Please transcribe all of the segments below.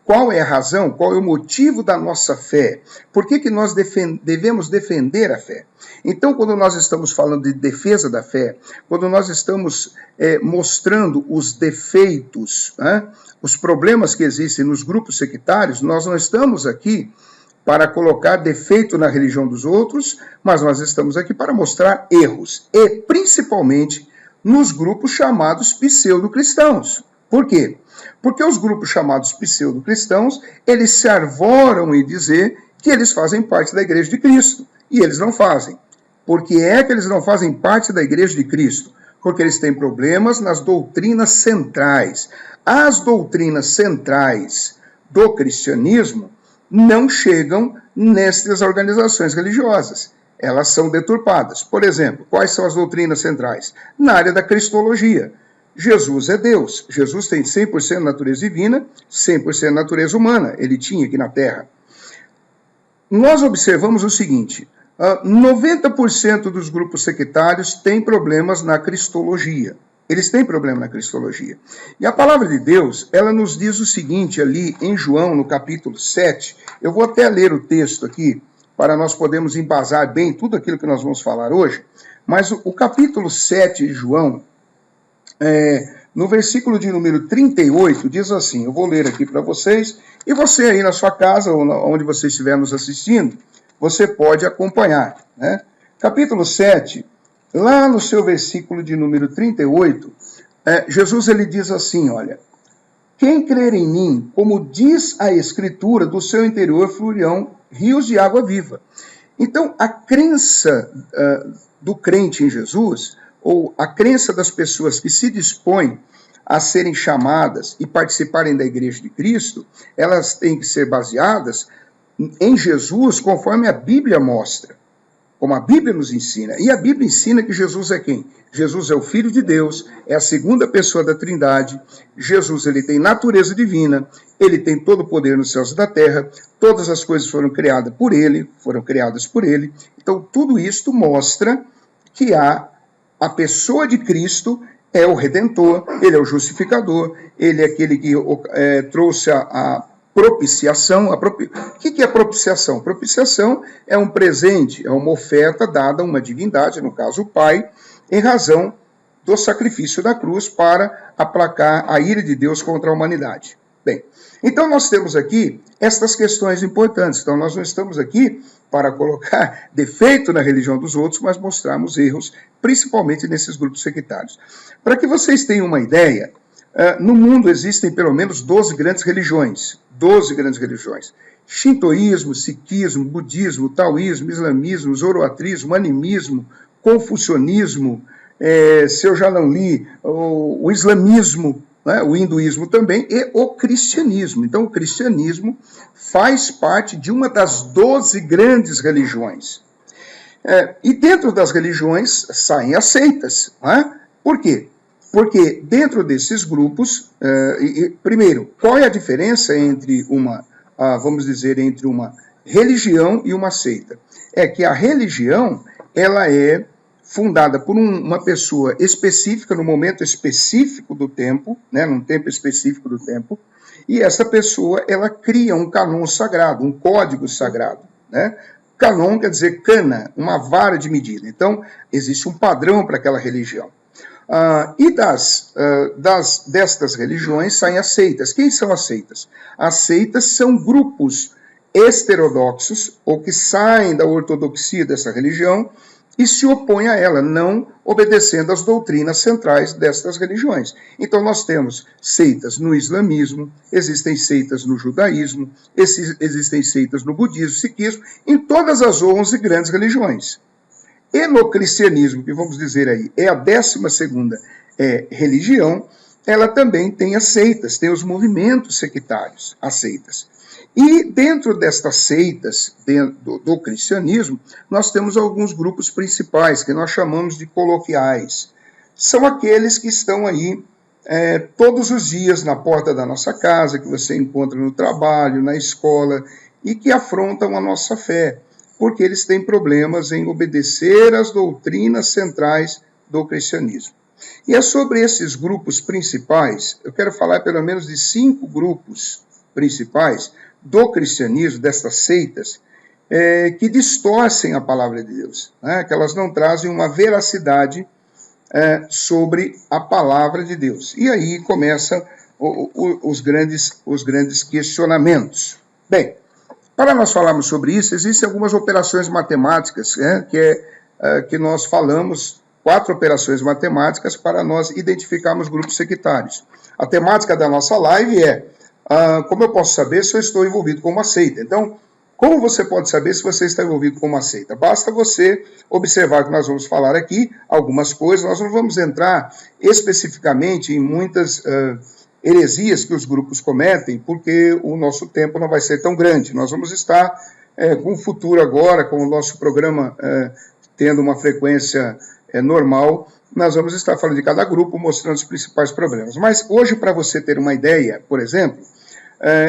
Qual é a razão? Qual é o motivo da nossa fé? Por que nós devemos defender a fé? Então, quando nós estamos falando de defesa da fé, quando nós estamos mostrando os defeitos, os problemas que existem nos grupos sectários, nós não estamos aqui para colocar defeito na religião dos outros, mas nós estamos aqui para mostrar erros, e principalmente nos grupos chamados pseudo-cristãos. Por quê? Porque os grupos chamados pseudo-cristãos, eles se arvoram em dizer que eles fazem parte da Igreja de Cristo, e eles não fazem. Por que é que eles não fazem parte da Igreja de Cristo? Porque eles têm problemas nas doutrinas centrais. As doutrinas centrais do cristianismo não chegam nestas organizações religiosas. Elas são deturpadas. Por exemplo, quais são as doutrinas centrais? Na área da cristologia. Jesus é Deus. Jesus tem 100% natureza divina, 100% natureza humana. Ele tinha aqui na Terra. Nós observamos o seguinte: 90% dos grupos sectários têm problemas na cristologia. Eles têm problema na cristologia. E a palavra de Deus, ela nos diz o seguinte ali em João, no capítulo 7. Eu vou até ler o texto aqui, para nós podermos embasar bem tudo aquilo que nós vamos falar hoje. Mas o capítulo 7 de João, no versículo de número 38, diz assim, eu vou ler aqui para vocês, e você aí na sua casa, ou onde você estiver nos assistindo, você pode acompanhar, né? Capítulo 7, lá no seu versículo de número 38, Jesus ele diz assim, olha, quem crer em mim, como diz a Escritura, do seu interior fluirão rios de água viva. Então, a crença do crente em Jesus, ou a crença das pessoas que se dispõem a serem chamadas e participarem da Igreja de Cristo, elas têm que ser baseadas em Jesus, conforme a Bíblia mostra, como a Bíblia nos ensina. E a Bíblia ensina que Jesus é quem? Jesus é o Filho de Deus, é a segunda pessoa da Trindade. Jesus ele tem natureza divina, ele tem todo o poder nos céus e da terra, todas as coisas foram criadas por ele. Então, tudo isto mostra que a pessoa de Cristo é o Redentor, ele é o justificador, ele é aquele que trouxe a propiciação. O que é propiciação? Propiciação é um presente, é uma oferta dada a uma divindade, no caso o Pai, em razão do sacrifício da cruz para aplacar a ira de Deus contra a humanidade. Bem, então nós temos aqui estas questões importantes. Então nós não estamos aqui para colocar defeito na religião dos outros, mas mostrarmos erros, principalmente nesses grupos sectários. Para que vocês tenham uma ideia, no mundo existem pelo menos 12 grandes religiões. 12 grandes religiões. Shintoísmo, sikhismo, budismo, taoísmo, islamismo, zoroatrismo, animismo, confucionismo, se eu já não li, o islamismo, né, o hinduísmo também, e o cristianismo. Então, o cristianismo faz parte de uma das 12 grandes religiões. E dentro das religiões saem as seitas. Né? Por quê? Porque dentro desses grupos, primeiro, qual é a diferença entre vamos dizer, entre uma religião e uma seita? É que a religião, ela é fundada por uma pessoa específica, no momento específico do tempo, né, num tempo específico do tempo, e essa pessoa, ela cria um canon sagrado, um código sagrado, né? Canon quer dizer cana, uma vara de medida. Então, existe um padrão para aquela religião. E destas religiões saem as seitas. Quem são as seitas? As seitas são grupos heterodoxos, ou que saem da ortodoxia dessa religião e se opõem a ela, não obedecendo às doutrinas centrais destas religiões. Então nós temos seitas no islamismo, existem seitas no judaísmo, existem seitas no budismo, sikhismo, em todas as 11 grandes religiões. E no cristianismo, que vamos dizer aí, é a 12ª religião, ela também tem as seitas, tem os movimentos sectários, as seitas. E dentro destas seitas, dentro do cristianismo, nós temos alguns grupos principais, que nós chamamos de coloquiais. São aqueles que estão aí todos os dias na porta da nossa casa, que você encontra no trabalho, na escola, e que afrontam a nossa fé, porque eles têm problemas em obedecer às doutrinas centrais do cristianismo. E é sobre esses grupos principais, eu quero falar pelo menos de 5 grupos principais do cristianismo, destas seitas, que distorcem a palavra de Deus, né? Que elas não trazem uma veracidade sobre a palavra de Deus. E aí começam os grandes questionamentos. Bem, para nós falarmos sobre isso, existem algumas operações matemáticas, né, que nós falamos, 4 operações matemáticas para nós identificarmos grupos sectários. A temática da nossa live é, como eu posso saber se eu estou envolvido com uma seita? Então, como você pode saber se você está envolvido com uma seita? Basta você observar que nós vamos falar aqui algumas coisas, nós não vamos entrar especificamente em muitas heresias que os grupos cometem, porque o nosso tempo não vai ser tão grande. Nós vamos estar com o futuro agora, com o nosso programa tendo uma frequência normal, nós vamos estar falando de cada grupo, mostrando os principais problemas. Mas hoje, para você ter uma ideia, por exemplo,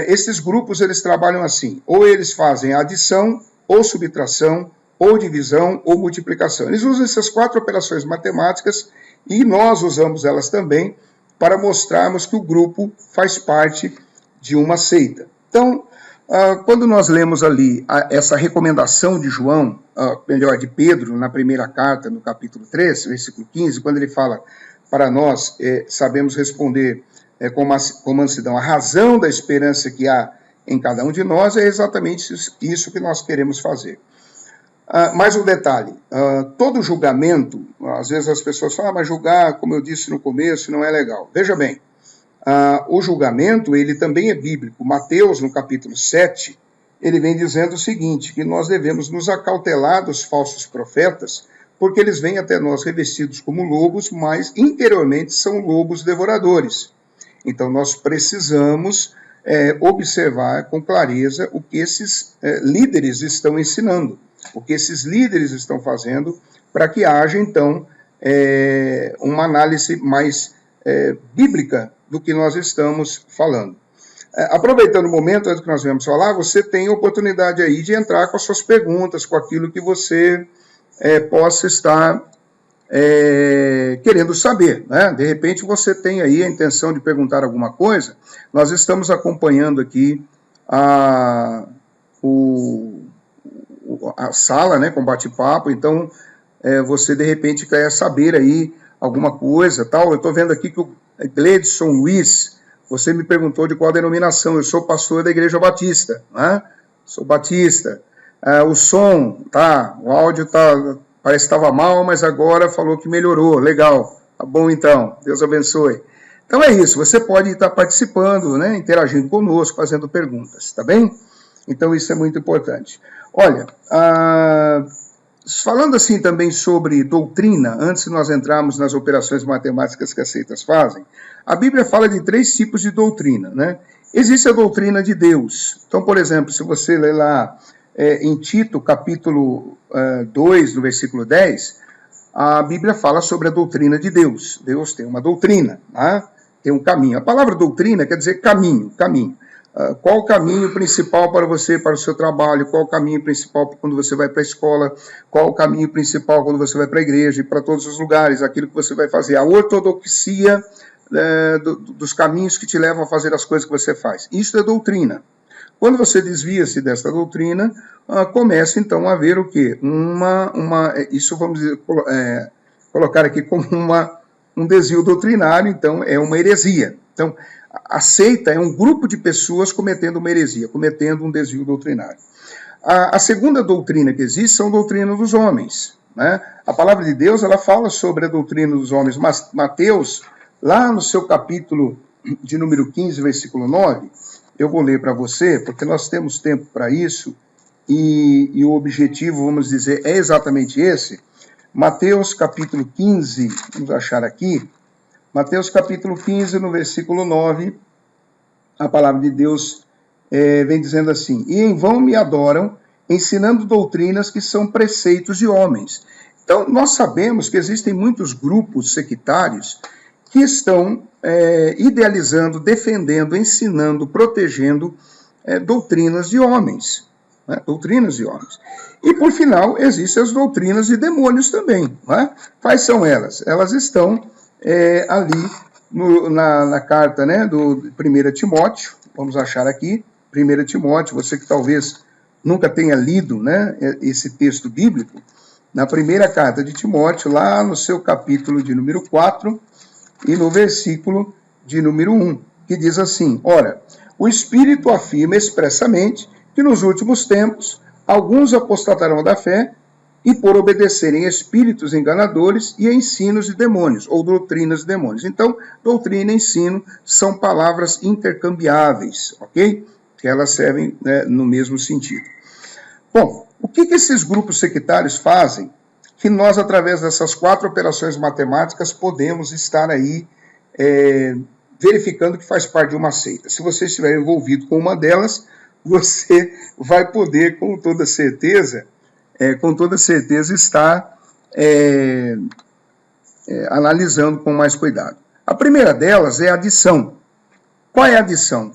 esses grupos, eles trabalham assim, ou eles fazem adição, ou subtração, ou divisão, ou multiplicação. Eles usam essas 4 operações matemáticas e nós usamos elas também para mostrarmos que o grupo faz parte de uma seita. Então, quando nós lemos ali essa recomendação de João, melhor, de Pedro, na primeira carta, no capítulo 3, versículo 15, quando ele fala para nós, sabemos responder com mansidão, a razão da esperança que há em cada um de nós, é exatamente isso que nós queremos fazer. Mais um detalhe, todo julgamento, às vezes as pessoas falam, mas julgar, como eu disse no começo, não é legal. Veja bem, o julgamento, ele também é bíblico. Mateus, no capítulo 7, ele vem dizendo o seguinte, que nós devemos nos acautelar dos falsos profetas, porque eles vêm até nós revestidos como lobos, mas interiormente são lobos devoradores. Então, nós precisamos observar com clareza o que esses líderes estão ensinando, o que esses líderes estão fazendo, para que haja, então, uma análise mais bíblica do que nós estamos falando. Aproveitando o momento antes que nós viemos falar, você tem a oportunidade aí de entrar com as suas perguntas, com aquilo que você possa estar querendo saber, né? De repente você tem aí a intenção de perguntar alguma coisa. Nós estamos acompanhando aqui a sala, né, com bate-papo, então você de repente quer saber aí alguma coisa, tal. Eu estou vendo aqui que o Gledson Luiz, você me perguntou de qual denominação. Eu sou pastor da Igreja Batista, né? Sou batista. O som, tá, o áudio tá, parece que estava mal, mas agora falou que melhorou, legal, tá bom então, Deus abençoe. Então é isso, você pode estar participando, né, interagindo conosco, fazendo perguntas, tá bem? Então isso é muito importante. Olha, falando assim também sobre doutrina, antes de nós entrarmos nas operações matemáticas que as seitas fazem, a Bíblia fala de 3 tipos de doutrina, né? Existe a doutrina de Deus. Então, por exemplo, se você ler lá em Tito, capítulo 2, no versículo 10, a Bíblia fala sobre a doutrina de Deus. Deus tem uma doutrina, né? Tem um caminho. A palavra doutrina quer dizer caminho, caminho. Qual o caminho principal para você, para o seu trabalho? Qual o caminho principal quando você vai para a escola? Qual o caminho principal quando você vai para a igreja e para todos os lugares? Aquilo que você vai fazer. A ortodoxia dos caminhos que te levam a fazer as coisas que você faz. Isso é doutrina. Quando você desvia-se desta doutrina, começa então a haver o quê? Isso vamos dizer, colocar aqui como um desvio doutrinário, então é uma heresia. Então, a seita é um grupo de pessoas cometendo uma heresia, cometendo um desvio doutrinário. A segunda doutrina que existe são a doutrina dos homens, né? A palavra de Deus, ela fala sobre a doutrina dos homens. Mas Mateus, lá no seu capítulo de número 15, versículo 9, eu vou ler para você, porque nós temos tempo para isso, e o objetivo, vamos dizer, é exatamente esse. Mateus capítulo 15, vamos achar aqui, Mateus capítulo 15, no versículo 9, a palavra de Deus vem dizendo assim, e em vão me adoram, ensinando doutrinas que são preceitos de homens. Então, nós sabemos que existem muitos grupos sectários que estão idealizando, defendendo, ensinando, protegendo doutrinas de homens. Né? Doutrinas de homens. E, por final, existem as doutrinas de demônios também. Né? Quais são elas? Elas estão ali na carta, né, do 1 Timóteo, vamos achar aqui, 1 Timóteo, você que talvez nunca tenha lido, né, esse texto bíblico, na primeira carta de Timóteo, lá no seu capítulo de número 4 e no versículo de número 1, que diz assim: ora, o Espírito afirma expressamente que nos últimos tempos alguns apostatarão da fé e por obedecerem espíritos enganadores e ensinos de demônios, ou doutrinas de demônios. Então, doutrina e ensino são palavras intercambiáveis, ok? Que elas servem, né, no mesmo sentido. Bom, o que esses grupos sectários fazem que nós, através dessas 4 operações matemáticas, podemos estar aí verificando que faz parte de uma seita? Se você estiver envolvido com uma delas, você vai poder, com toda certeza, estar analisando com mais cuidado. A primeira delas é a adição. Qual é a adição?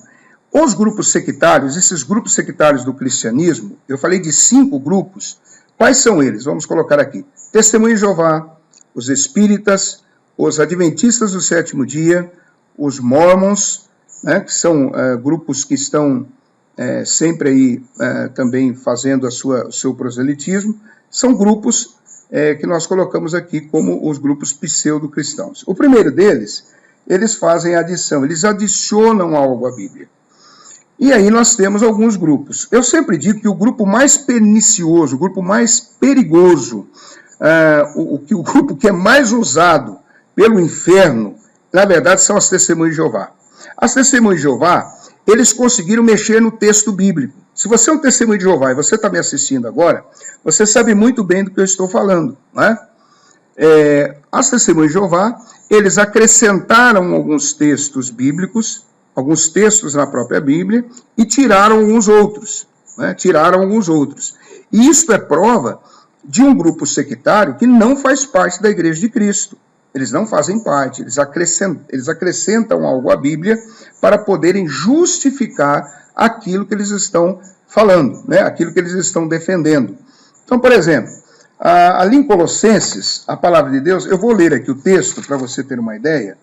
Os grupos sectários, esses grupos sectários do cristianismo, eu falei de 5 grupos. Quais são eles? Vamos colocar aqui. Testemunho de Jeová, os espíritas, os adventistas do sétimo dia, os mormons, né, que são grupos que estão sempre aí também fazendo o seu proselitismo. São grupos que nós colocamos aqui como os grupos pseudo-cristãos. O primeiro deles, eles fazem adição, eles adicionam algo à Bíblia. E aí nós temos alguns grupos. Eu sempre digo que o grupo mais pernicioso, o grupo mais perigoso, o grupo que é mais usado pelo inferno, na verdade, são as Testemunhas de Jeová. As Testemunhas de Jeová, eles conseguiram mexer no texto bíblico. Se você é um Testemunho de Jeová e você está me assistindo agora, você sabe muito bem do que eu estou falando, né? As Testemunhas de Jeová, eles acrescentaram alguns textos bíblicos, alguns textos na própria Bíblia, e tiraram alguns outros, né? E isso é prova de um grupo sectário que não faz parte da Igreja de Cristo. Eles não fazem parte, eles acrescentam algo à Bíblia para poderem justificar aquilo que eles estão falando, né? Aquilo que eles estão defendendo. Então, por exemplo, ali em Colossenses, a palavra de Deus, eu vou ler aqui o texto para você ter uma ideia.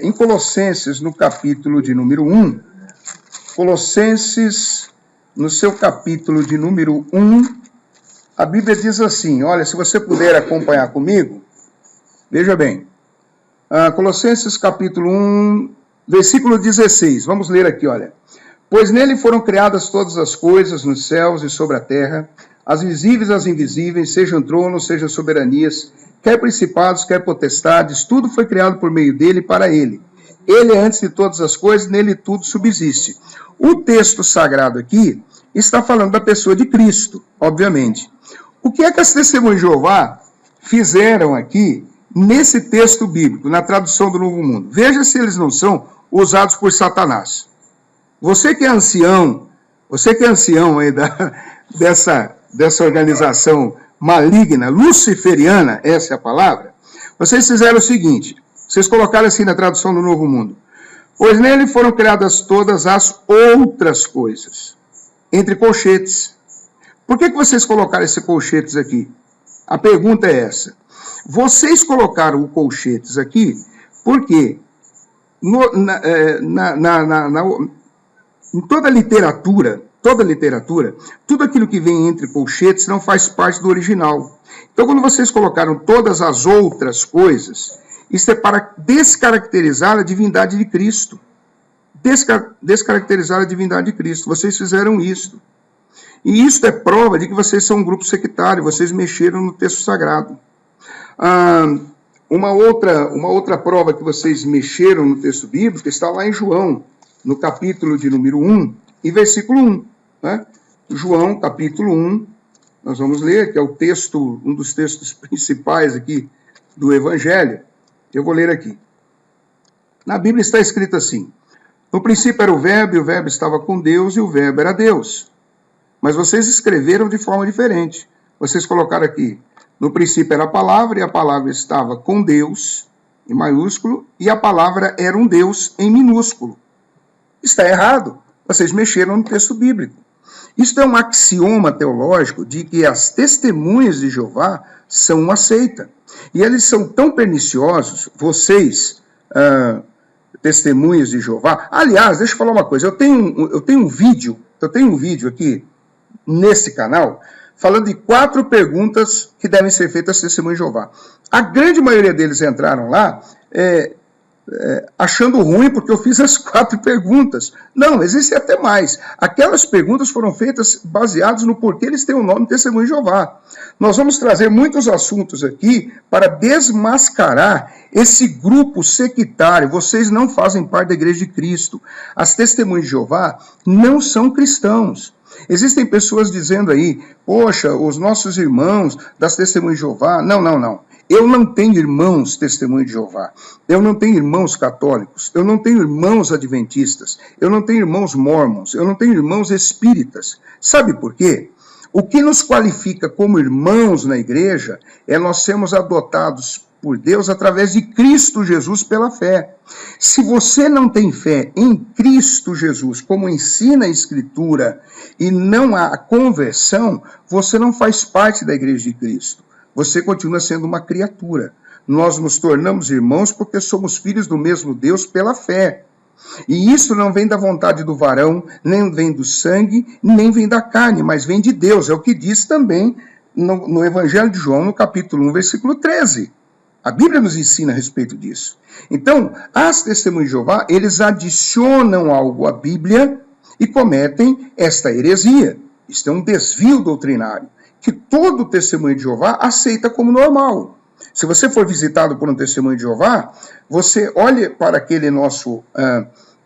Em Colossenses, no capítulo de número 1, Colossenses, no seu capítulo de número 1, a Bíblia diz assim, olha, se você puder acompanhar comigo, veja bem, Colossenses capítulo 1, versículo 16, vamos ler aqui, olha. Pois nele foram criadas todas as coisas nos céus e sobre a terra, as visíveis e as invisíveis, sejam tronos, sejam soberanias, quer principados, quer potestades, tudo foi criado por meio dele e para ele. Ele é antes de todas as coisas, nele tudo subsiste. O texto sagrado aqui está falando da pessoa de Cristo, obviamente. O que é que as Testemunhas de Jeová fizeram aqui nesse texto bíblico, na tradução do Novo Mundo? Veja se eles não são usados por Satanás. Você que é ancião aí dessa organização maligna, luciferiana, essa é a palavra, vocês fizeram o seguinte, vocês colocaram assim na tradução do Novo Mundo, pois nele foram criadas todas as outras coisas, entre colchetes. Por que vocês colocaram esse colchetes aqui? A pergunta é essa. Vocês colocaram o colchetes aqui porque em toda literatura, tudo aquilo que vem entre colchetes não faz parte do original. Então, quando vocês colocaram todas as outras coisas, isso é para descaracterizar a divindade de Cristo. Descaracterizar a divindade de Cristo. Vocês fizeram isso. E isso é prova de que vocês são um grupo sectário, vocês mexeram no texto sagrado. Uma outra prova que vocês mexeram no texto bíblico está lá em João, no capítulo de número 1, e versículo 1. Né? João, capítulo 1, nós vamos ler, que é o texto, um dos textos principais aqui do Evangelho. Eu vou ler aqui. Na Bíblia está escrito assim, no princípio era o Verbo, e o Verbo estava com Deus, e o Verbo era Deus. Mas vocês escreveram de forma diferente. Vocês colocaram aqui, no princípio era a palavra, e a palavra estava com Deus, em maiúsculo, e a palavra era um Deus em minúsculo. Está errado. Vocês mexeram no texto bíblico. Isto é um axioma teológico de que as Testemunhas de Jeová são uma seita. E eles são tão perniciosos, vocês testemunhas de Jeová. Aliás, deixa eu falar uma coisa, eu tenho um vídeo aqui nesse canal falando de 4 perguntas que devem ser feitas às testemunhas de Jeová. A grande maioria deles entraram lá achando ruim porque eu fiz as 4 perguntas. Não, existem até mais. Aquelas perguntas foram feitas baseadas no porquê eles têm o nome de Testemunho de Jeová. Nós vamos trazer muitos assuntos aqui para desmascarar esse grupo sectário. Vocês não fazem parte da Igreja de Cristo. As Testemunhas de Jeová não são cristãos. Existem pessoas dizendo aí, poxa, os nossos irmãos das Testemunhas de Jeová. Não. Eu não tenho irmãos testemunhos de Jeová, eu não tenho irmãos católicos, eu não tenho irmãos adventistas, eu não tenho irmãos mórmons, eu não tenho irmãos espíritas. Sabe por quê? O que nos qualifica como irmãos na igreja é nós sermos adotados por Deus através de Cristo Jesus pela fé. Se você não tem fé em Cristo Jesus, como ensina a Escritura, e não há conversão, você não faz parte da igreja de Cristo. Você continua sendo uma criatura. Nós nos tornamos irmãos porque somos filhos do mesmo Deus pela fé. E isso não vem da vontade do varão, nem vem do sangue, nem vem da carne, mas vem de Deus. É o que diz também no Evangelho de João, no capítulo 1, versículo 13. A Bíblia nos ensina a respeito disso. Então, as testemunhas de Jeová, eles adicionam algo à Bíblia e cometem esta heresia. Isto é um desvio doutrinário, que todo testemunho de Jeová aceita como normal. Se você for visitado por um testemunho de Jeová, você olha para aquele nosso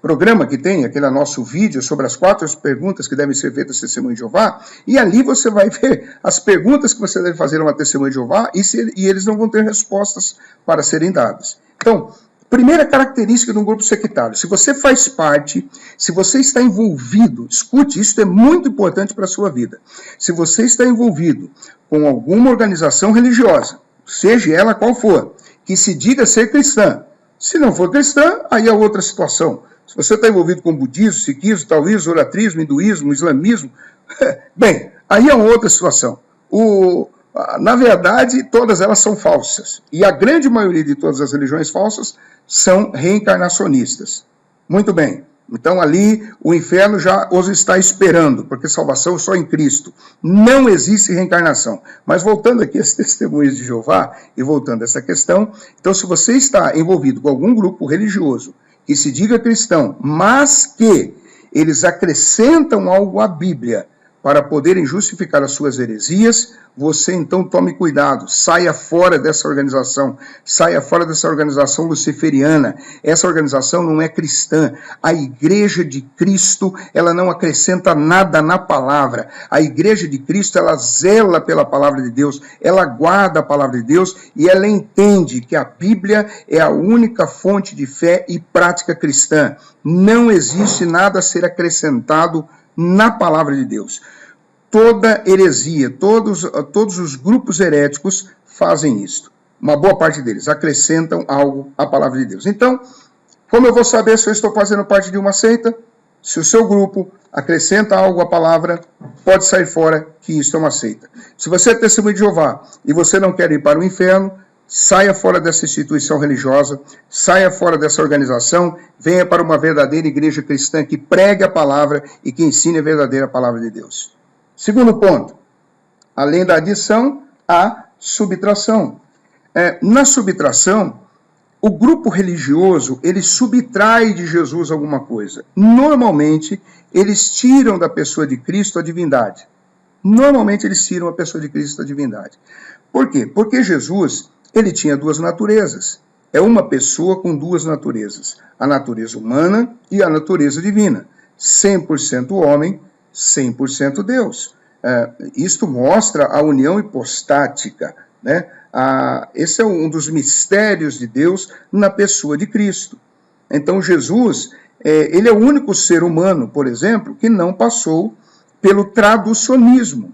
programa que tem, aquele nosso vídeo sobre as 4 perguntas que devem ser feitas ao testemunho de Jeová, e ali você vai ver as perguntas que você deve fazer a uma testemunha de Jeová e eles não vão ter respostas para serem dadas. Então, primeira característica de um grupo sectário, se você faz parte, se você está envolvido, escute, isso é muito importante para a sua vida. Se você está envolvido com alguma organização religiosa, seja ela qual for, que se diga ser cristã, se não for cristã, aí é outra situação. Se você está envolvido com budismo, sikhismo, taoísmo, zoroastrismo, hinduísmo, islamismo, bem, aí é uma outra situação. Na verdade, todas elas são falsas. E a grande maioria de todas as religiões falsas são reencarnacionistas. Muito bem. Então ali o inferno já os está esperando, porque salvação é só em Cristo. Não existe reencarnação. Mas voltando aqui às testemunhas de Jeová, e voltando a essa questão, então se você está envolvido com algum grupo religioso que se diga cristão, mas que eles acrescentam algo à Bíblia para poderem justificar as suas heresias, você então tome cuidado, saia fora dessa organização luciferiana. Essa organização não é cristã. A Igreja de Cristo, ela não acrescenta nada na palavra. A Igreja de Cristo, ela zela pela palavra de Deus, ela guarda a palavra de Deus e ela entende que a Bíblia é a única fonte de fé e prática cristã. Não existe nada a ser acrescentado na palavra de Deus. Toda heresia, todos os grupos heréticos fazem isso. Uma boa parte deles acrescentam algo à palavra de Deus. Então, como eu vou saber se eu estou fazendo parte de uma seita? Se o seu grupo acrescenta algo à palavra, pode sair fora que isso é uma seita. Se você é testemunho de Jeová e você não quer ir para o inferno, saia fora dessa instituição religiosa, saia fora dessa organização, venha para uma verdadeira igreja cristã que pregue a palavra e que ensine a verdadeira palavra de Deus. Segundo ponto, além da adição, a subtração. Na subtração, o grupo religioso, ele subtrai de Jesus alguma coisa. Normalmente, eles tiram da pessoa de Cristo a divindade. Normalmente, eles tiram a pessoa de Cristo a divindade. Por quê? Porque Jesus, ele tinha 2 naturezas. É uma pessoa com 2 naturezas. A natureza humana e a natureza divina. 100% homem, 100% Deus. Isto mostra a união hipostática, né? Esse é um dos mistérios de Deus na pessoa de Cristo. Então Jesus, ele é o único ser humano, por exemplo, que não passou pelo traducionismo.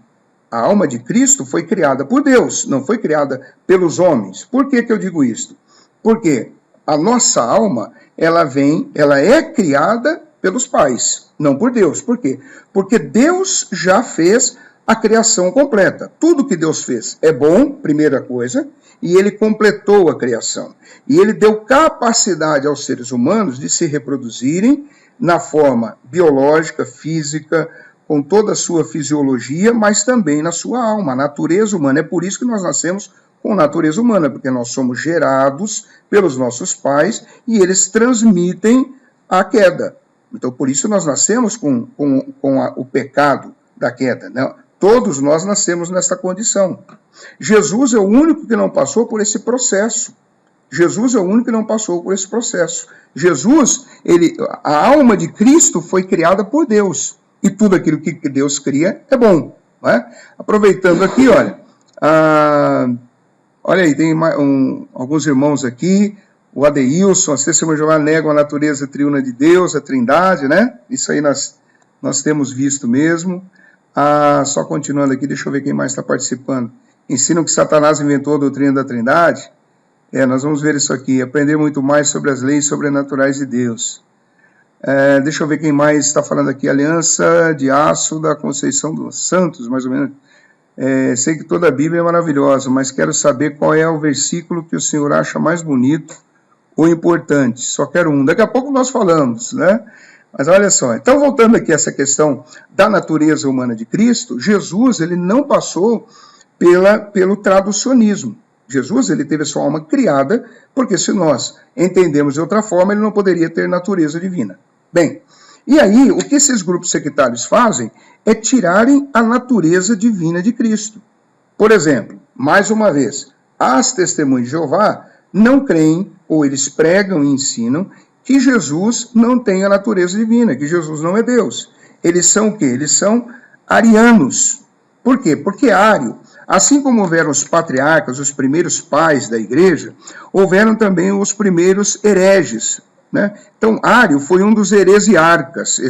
A alma de Cristo foi criada por Deus, não foi criada pelos homens. Por que eu digo isto? Porque a nossa alma, ela é criada pelos pais, não por Deus. Por quê? Porque Deus já fez a criação completa. Tudo que Deus fez é bom, primeira coisa, e ele completou a criação. E ele deu capacidade aos seres humanos de se reproduzirem na forma biológica, física, com toda a sua fisiologia, mas também na sua alma, a natureza humana. É por isso que nós nascemos com natureza humana, porque nós somos gerados pelos nossos pais e eles transmitem a queda. Então, por isso nós nascemos com o pecado da queda, né? Todos nós nascemos nessa condição. Jesus é o único que não passou por esse processo. Jesus é o único que não passou por esse processo. Jesus, a alma de Cristo foi criada por Deus. E tudo aquilo que Deus cria é bom. Não é? Aproveitando aqui, olha. Olha aí, tem alguns irmãos aqui. O Adeilson, as testemunhas de Jeová negam a natureza triuna de Deus, a trindade, né? Isso aí nós temos visto mesmo. Só continuando aqui, deixa eu ver quem mais está participando. Ensinam que Satanás inventou a doutrina da trindade. Nós vamos ver isso aqui. Aprender muito mais sobre as leis sobrenaturais de Deus. Deixa eu ver quem mais está falando aqui. Aliança de Aço da Conceição dos Santos, mais ou menos. Sei que toda a Bíblia é maravilhosa, mas quero saber qual é o versículo que o senhor acha mais bonito ou importante. Só quero um. Daqui a pouco nós falamos, né? Mas olha só. Então, voltando aqui a essa questão da natureza humana de Cristo, Jesus, ele não passou pelo traducionismo. Jesus, ele teve a sua alma criada, porque se nós entendemos de outra forma, ele não poderia ter natureza divina. Bem, e aí, o que esses grupos sectários fazem é tirarem a natureza divina de Cristo. Por exemplo, mais uma vez, as testemunhas de Jeová não creem, ou eles pregam e ensinam, que Jesus não tem a natureza divina, que Jesus não é Deus. Eles são o quê? Eles são arianos. Por quê? Porque ário, assim como houveram os patriarcas, os primeiros pais da igreja, houveram também os primeiros hereges, né? Então, ário foi um dos heresiarcas.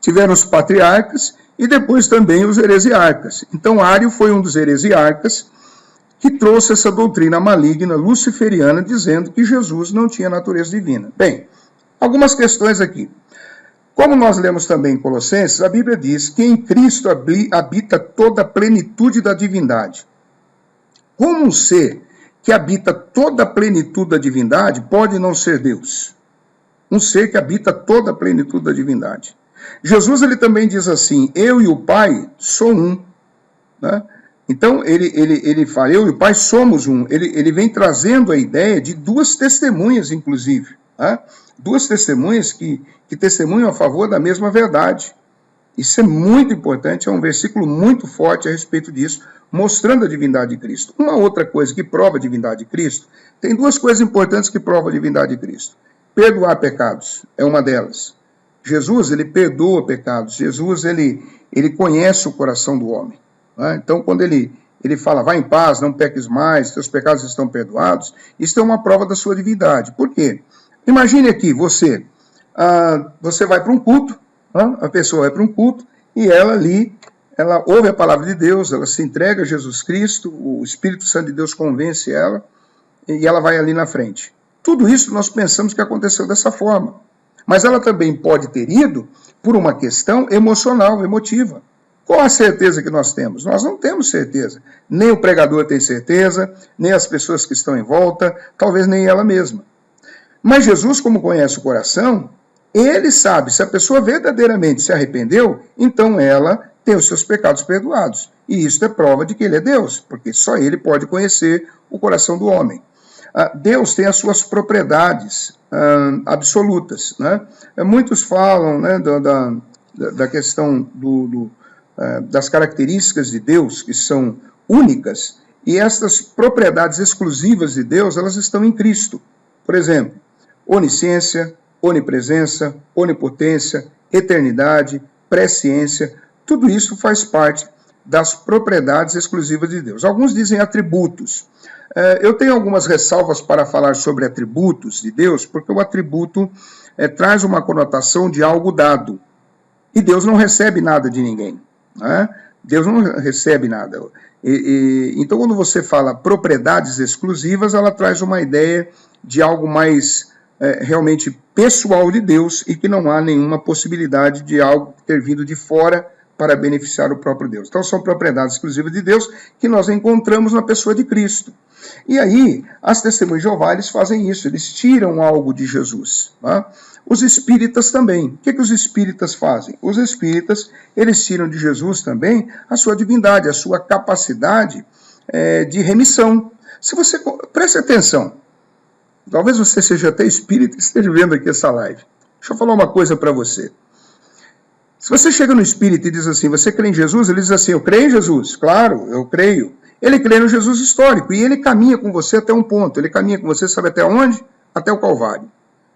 Tiveram os patriarcas e depois também os heresiarcas. Então, ário foi um dos heresiarcas que trouxe essa doutrina maligna luciferiana, dizendo que Jesus não tinha natureza divina. Bem, algumas questões aqui. Como nós lemos também em Colossenses, a Bíblia diz que em Cristo habita toda a plenitude da divindade. Como um ser que habita toda a plenitude da divindade pode não ser Deus? Um ser que habita toda a plenitude da divindade. Jesus, ele também diz assim, eu e o Pai sou um, né? Então, ele fala, eu e o Pai somos um. Ele vem trazendo a ideia de duas testemunhas, inclusive. Tá? Duas testemunhas que testemunham a favor da mesma verdade. Isso é muito importante, é um versículo muito forte a respeito disso, mostrando a divindade de Cristo. Uma outra coisa que prova a divindade de Cristo, tem duas coisas importantes que provam a divindade de Cristo. Perdoar pecados é uma delas. Jesus, ele perdoa pecados. Jesus, ele conhece o coração do homem. Então, quando ele fala, vai em paz, não peques mais, teus pecados estão perdoados, isso é uma prova da sua divindade. Por quê? Imagine aqui, você vai para um culto, a pessoa vai para um culto, e ela ouve a palavra de Deus, ela se entrega a Jesus Cristo, o Espírito Santo de Deus convence ela, e ela vai ali na frente. Tudo isso nós pensamos que aconteceu dessa forma. Mas ela também pode ter ido por uma questão emocional, emotiva. Qual a certeza que nós temos? Nós não temos certeza. Nem o pregador tem certeza, nem as pessoas que estão em volta, talvez nem ela mesma. Mas Jesus, como conhece o coração, ele sabe, se a pessoa verdadeiramente se arrependeu, então ela tem os seus pecados perdoados. E isso é prova de que ele é Deus, porque só ele pode conhecer o coração do homem. Deus tem as suas propriedades absolutas, né? Muitos falam, né, da questão das características de Deus, que são únicas, e estas propriedades exclusivas de Deus, elas estão em Cristo. Por exemplo, onisciência, onipresença, onipotência, eternidade, presciência, tudo isso faz parte das propriedades exclusivas de Deus. Alguns dizem atributos. Eu tenho algumas ressalvas para falar sobre atributos de Deus, porque o atributo traz uma conotação de algo dado. E Deus não recebe nada de ninguém. Né? Deus não recebe nada. Então, quando você fala propriedades exclusivas, ela traz uma ideia de algo mais realmente pessoal de Deus e que não há nenhuma possibilidade de algo ter vindo de fora para beneficiar o próprio Deus. Então são propriedades exclusivas de Deus que nós encontramos na pessoa de Cristo. E aí, as testemunhas de Jeová, eles fazem isso, eles tiram algo de Jesus. Tá? Os espíritas também. O que os espíritas fazem? Os espíritas, eles tiram de Jesus também a sua divindade, a sua capacidade de remissão. Se você... Preste atenção. Talvez você seja até espírita e esteja vendo aqui essa live. Deixa eu falar uma coisa para você. Se você chega no espírito e diz assim, você crê em Jesus? Ele diz assim, eu creio em Jesus. Claro, eu creio. Ele crê no Jesus histórico e ele caminha com você até um ponto. Ele caminha com você, sabe até onde? Até o Calvário.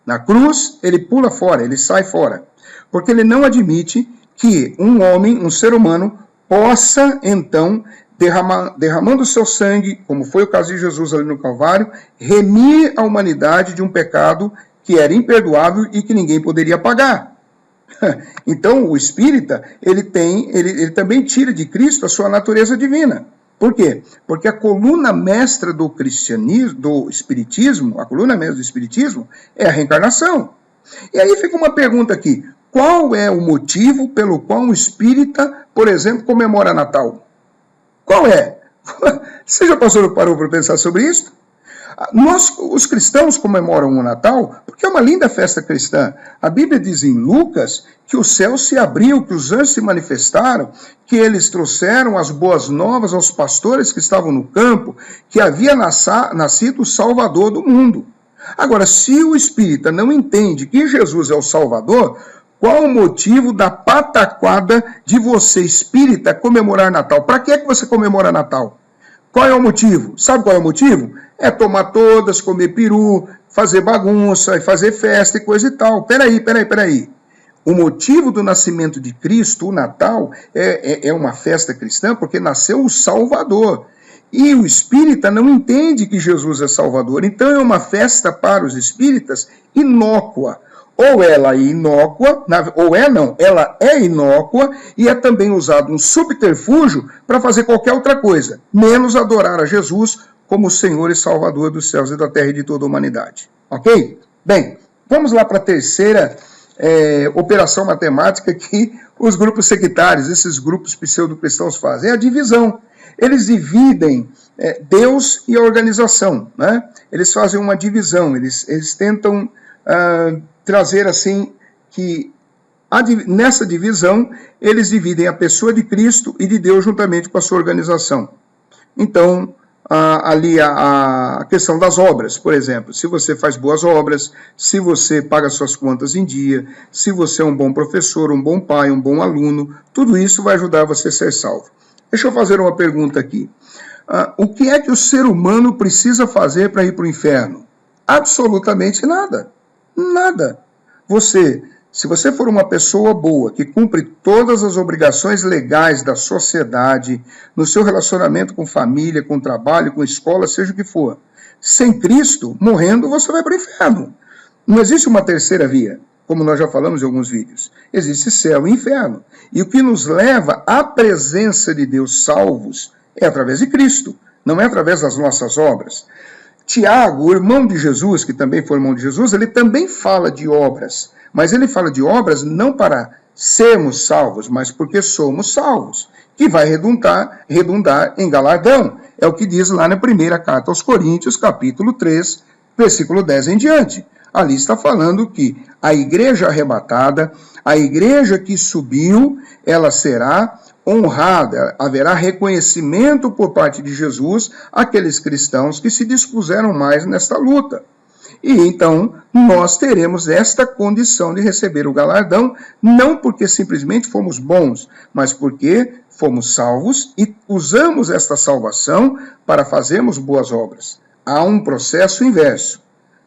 Na cruz, ele pula fora, ele sai fora. Porque ele não admite que um homem, um ser humano, possa, então, derramando o seu sangue, como foi o caso de Jesus ali no Calvário, remir a humanidade de um pecado que era imperdoável e que ninguém poderia pagar. Então, o espírita, ele também tira de Cristo a sua natureza divina. Por quê? Porque a coluna mestra do cristianismo, do espiritismo, a coluna mestra do espiritismo é a reencarnação. E aí fica uma pergunta aqui, qual é o motivo pelo qual um espírita, por exemplo, comemora Natal? Qual é? Você já parou para pensar sobre isso? Nós, os cristãos, comemoram o Natal porque é uma linda festa cristã. A Bíblia diz em Lucas que o céu se abriu, que os anjos se manifestaram, que eles trouxeram as boas novas aos pastores que estavam no campo, que havia nascido o Salvador do mundo. Agora, se o espírita não entende que Jesus é o Salvador, qual o motivo da pataquada de você, espírita, comemorar Natal? Para que você comemora Natal? Qual é o motivo? Sabe qual é o motivo? É tomar todas, comer peru, fazer bagunça, fazer festa e coisa e tal. Peraí. O motivo do nascimento de Cristo, o Natal, é uma festa cristã porque nasceu o Salvador. E o espírita não entende que Jesus é Salvador. Então é uma festa para os espíritas inócua. Ou ela é inócua, ela é inócua e é também usado um subterfúgio para fazer qualquer outra coisa, menos adorar a Jesus como Senhor e Salvador dos céus e da terra e de toda a humanidade. Ok? Bem, vamos lá para a terceira operação matemática que os grupos sectários, esses grupos pseudo-cristãos fazem, é a divisão. Eles dividem Deus e a organização, né? Eles fazem uma divisão, eles tentam trazer assim que nessa divisão eles dividem a pessoa de Cristo e de Deus juntamente com a sua organização. Então, ali a questão das obras, por exemplo, se você faz boas obras, se você paga suas contas em dia, se você é um bom professor, um bom pai, um bom aluno, tudo isso vai ajudar você a ser salvo. Deixa eu fazer uma pergunta aqui. O que é que o ser humano precisa fazer para ir para o inferno? Absolutamente nada. Nada. Se você for uma pessoa boa, que cumpre todas as obrigações legais da sociedade, no seu relacionamento com família, com trabalho, com escola, seja o que for, sem Cristo, morrendo, você vai para o inferno. Não existe uma terceira via, como nós já falamos em alguns vídeos. Existe céu e inferno. E o que nos leva à presença de Deus salvos é através de Cristo, não é através das nossas obras. Tiago, o irmão de Jesus, que também foi irmão de Jesus, ele também fala de obras, mas ele fala de obras não para sermos salvos, mas porque somos salvos, que vai redundar em galardão. É o que diz lá na primeira carta aos Coríntios, capítulo 3, versículo 10 em diante. Ali está falando que a igreja arrebatada, a igreja que subiu, ela será honrada, haverá reconhecimento por parte de Jesus àqueles cristãos que se dispuseram mais nesta luta. E então nós teremos esta condição de receber o galardão, não porque simplesmente fomos bons, mas porque fomos salvos e usamos esta salvação para fazermos boas obras. Há um processo inverso.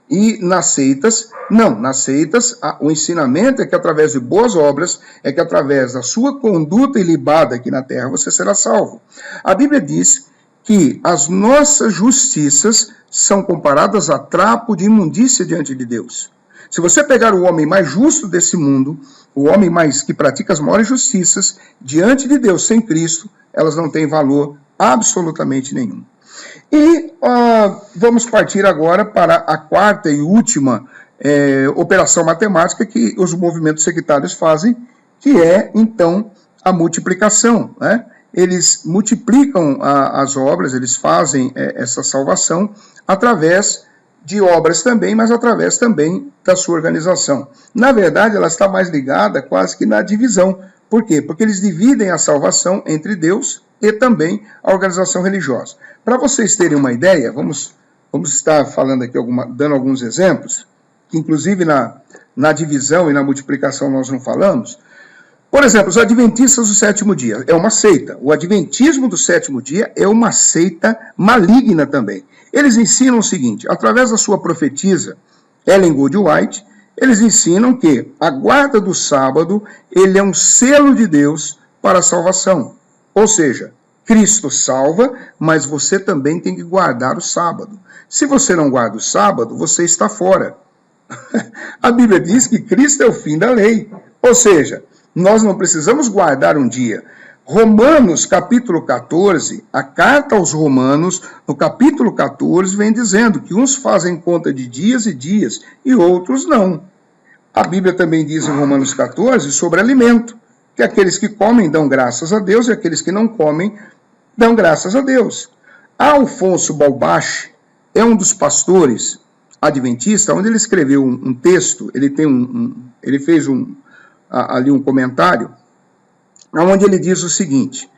E nas seitas, não, nas seitas o ensinamento é que através de boas obras, é que através da sua conduta ilibada aqui na terra você será salvo. A Bíblia diz que as nossas justiças são comparadas a trapo de imundícia diante de Deus. Se você pegar o homem mais justo desse mundo, o homem mais que pratica as maiores justiças, diante de Deus sem Cristo, elas não têm valor absolutamente nenhum. E vamos partir agora para a quarta e última operação matemática que os movimentos sectários fazem, que é, então, a multiplicação, né? Eles multiplicam as obras, eles fazem essa salvação através de obras também, mas através também da sua organização. Na verdade, ela está mais ligada quase que na divisão. Por quê? Porque eles dividem a salvação entre Deus e também a organização religiosa. Para vocês terem uma ideia, vamos estar falando aqui, dando alguns exemplos, que inclusive na divisão e na multiplicação nós não falamos. Por exemplo, os adventistas do sétimo dia é uma seita. O adventismo do sétimo dia é uma seita maligna também. Eles ensinam o seguinte, através da sua profetisa, Ellen Goldwhite, eles ensinam que a guarda do sábado, ele é um selo de Deus para a salvação. Ou seja, Cristo salva, mas você também tem que guardar o sábado. Se você não guarda o sábado, você está fora. A Bíblia diz que Cristo é o fim da lei. Ou seja, nós não precisamos guardar um dia. Romanos, capítulo 14, a carta aos Romanos, no capítulo 14, vem dizendo que uns fazem conta de dias e dias e outros não. A Bíblia também diz em Romanos 14 sobre alimento, que aqueles que comem dão graças a Deus e aqueles que não comem dão graças a Deus. Alfonso Balbach é um dos pastores adventistas, onde ele escreveu um texto, ele fez ali um comentário, onde ele diz o seguinte,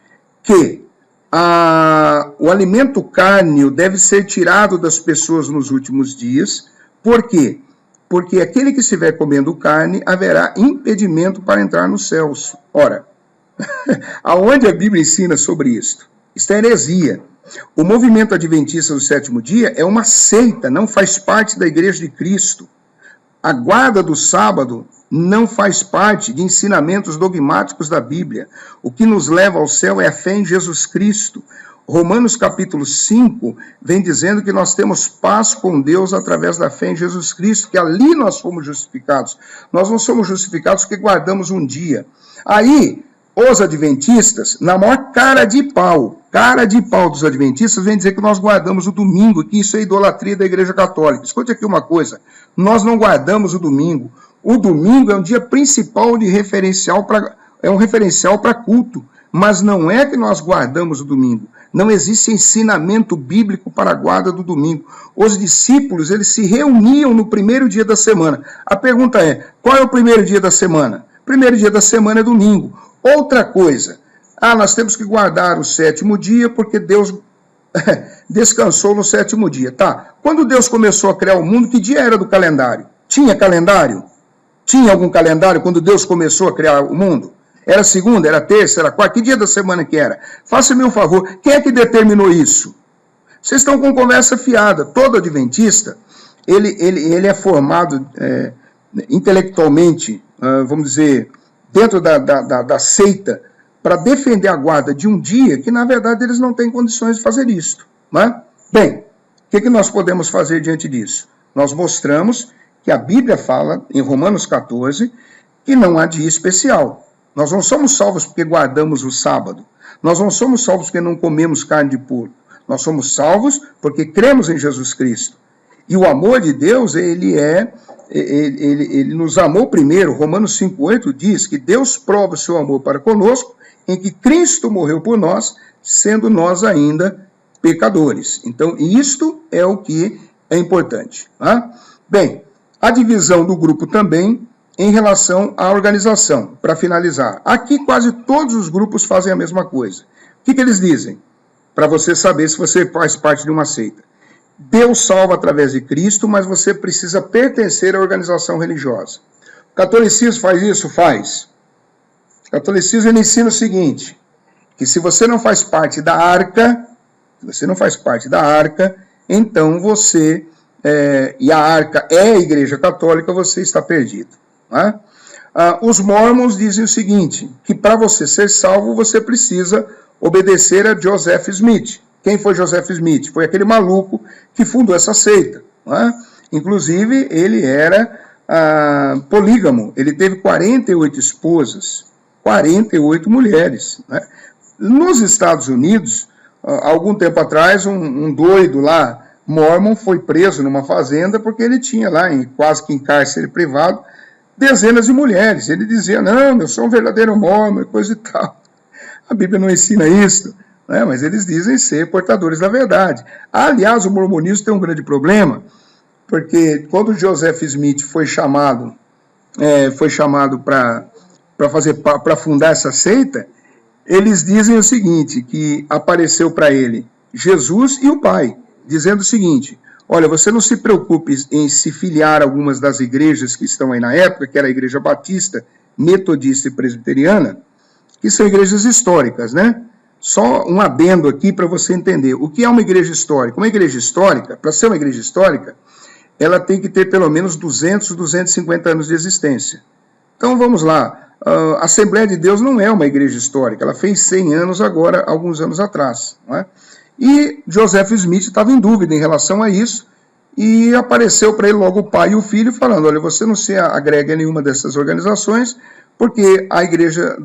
que o alimento cárneo deve ser tirado das pessoas nos últimos dias. Por quê? Porque aquele que estiver comendo carne, haverá impedimento para entrar nos céus. Ora, aonde a Bíblia ensina sobre isto? Isto é heresia. O movimento adventista do sétimo dia é uma seita, não faz parte da Igreja de Cristo. A guarda do sábado não faz parte de ensinamentos dogmáticos da Bíblia. O que nos leva ao céu é a fé em Jesus Cristo. Romanos capítulo 5 vem dizendo que nós temos paz com Deus através da fé em Jesus Cristo, que ali nós fomos justificados. Nós não somos justificados porque guardamos um dia. Aí, os adventistas, na maior cara de pau dos adventistas, vem dizer que nós guardamos o domingo, que isso é idolatria da Igreja Católica. Escute aqui uma coisa, nós não guardamos o domingo. O domingo é um dia principal de referencial é um referencial para culto, mas não é que nós guardamos o domingo. Não existe ensinamento bíblico para a guarda do domingo. Os discípulos, eles se reuniam no primeiro dia da semana. A pergunta é, qual é o primeiro dia da semana? O primeiro dia da semana é domingo. Outra coisa, nós temos que guardar o sétimo dia porque Deus descansou no sétimo dia. Tá, quando Deus começou a criar o mundo, que dia era do calendário? Tinha calendário? Tinha algum calendário quando Deus começou a criar o mundo? Era segunda, era terça, era quarta? Que dia da semana que era? Faça-me um favor, quem é que determinou isso? Vocês estão com conversa fiada. Todo adventista, ele é formado intelectualmente, vamos dizer, dentro da seita, para defender a guarda de um dia que, na verdade, eles não têm condições de fazer isso. Né? Bem, o que nós podemos fazer diante disso? Nós mostramos que a Bíblia fala, em Romanos 14, que não há dia especial. Nós não somos salvos porque guardamos o sábado. Nós não somos salvos porque não comemos carne de porco. Nós somos salvos porque cremos em Jesus Cristo. E o amor de Deus, ele nos amou primeiro. Romanos 5,8 diz que Deus prova o seu amor para conosco, em que Cristo morreu por nós, sendo nós ainda pecadores. Então, isto é o que é importante. Tá? Bem, a divisão do grupo também em relação à organização, para finalizar. Aqui quase todos os grupos fazem a mesma coisa. O que eles dizem? Para você saber se você faz parte de uma seita. Deus salva através de Cristo, mas você precisa pertencer à organização religiosa. O catolicismo faz isso? Faz. O catolicismo ele ensina o seguinte, que se você não faz parte da arca, então você, e a arca é a Igreja Católica, você está perdido. Né? Os mormons dizem o seguinte, que para você ser salvo, você precisa obedecer a Joseph Smith. Quem foi Joseph Smith? Foi aquele maluco que fundou essa seita. Né? Inclusive, ele era polígamo, ele teve 48 esposas, 48 mulheres. Né? Nos Estados Unidos, algum tempo atrás, um doido lá, mormon, foi preso numa fazenda porque ele tinha lá, quase que em cárcere privado, dezenas de mulheres. Ele dizia, não, eu sou um verdadeiro mórmon, coisa e tal. A Bíblia não ensina isso, né? Mas eles dizem ser portadores da verdade. Aliás, o mormonismo tem um grande problema, porque quando Joseph Smith foi chamado para fundar essa seita, eles dizem o seguinte, que apareceu para ele Jesus e o Pai, dizendo o seguinte, olha, você não se preocupe em se filiar a algumas das igrejas que estão aí na época, que era a Igreja Batista, Metodista e Presbiteriana, que são igrejas históricas, né? Só um adendo aqui para você entender. O que é uma igreja histórica? Uma igreja histórica, para ser uma igreja histórica, ela tem que ter pelo menos 200, 250 anos de existência. Então vamos lá. A Assembleia de Deus não é uma igreja histórica, ela fez 100 anos agora, alguns anos atrás, não é? E Joseph Smith estava em dúvida em relação a isso, e apareceu para ele logo o pai e o filho, falando, olha, você não se agrega a nenhuma dessas organizações, porque a igreja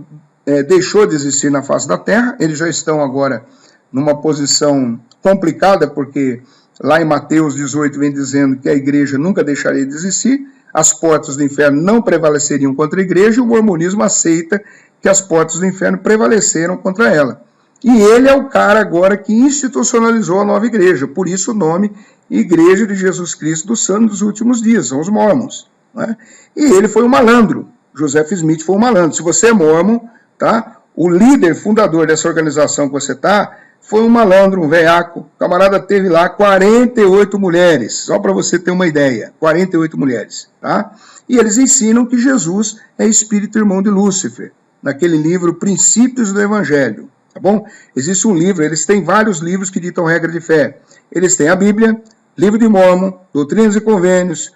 deixou de existir na face da terra, eles já estão agora numa posição complicada, porque lá em Mateus 18 vem dizendo que a igreja nunca deixaria de existir, as portas do inferno não prevaleceriam contra a igreja, e o mormonismo aceita que as portas do inferno prevaleceram contra ela. E ele é o cara agora que institucionalizou a nova igreja, por isso o nome Igreja de Jesus Cristo dos Santos dos Últimos Dias, são os mormons, né? E ele foi um malandro, Joseph Smith foi um malandro. Se você é mormon, tá? O líder fundador dessa organização que você está, foi um malandro, um veaco. O camarada teve lá 48 mulheres, só para você ter uma ideia, 48 mulheres, tá? E eles ensinam que Jesus é espírito irmão de Lúcifer, naquele livro Princípios do Evangelho, tá bom? Existe um livro, eles têm vários livros que ditam regra de fé. Eles têm a Bíblia, Livro de Mórmon, Doutrinas e Convênios,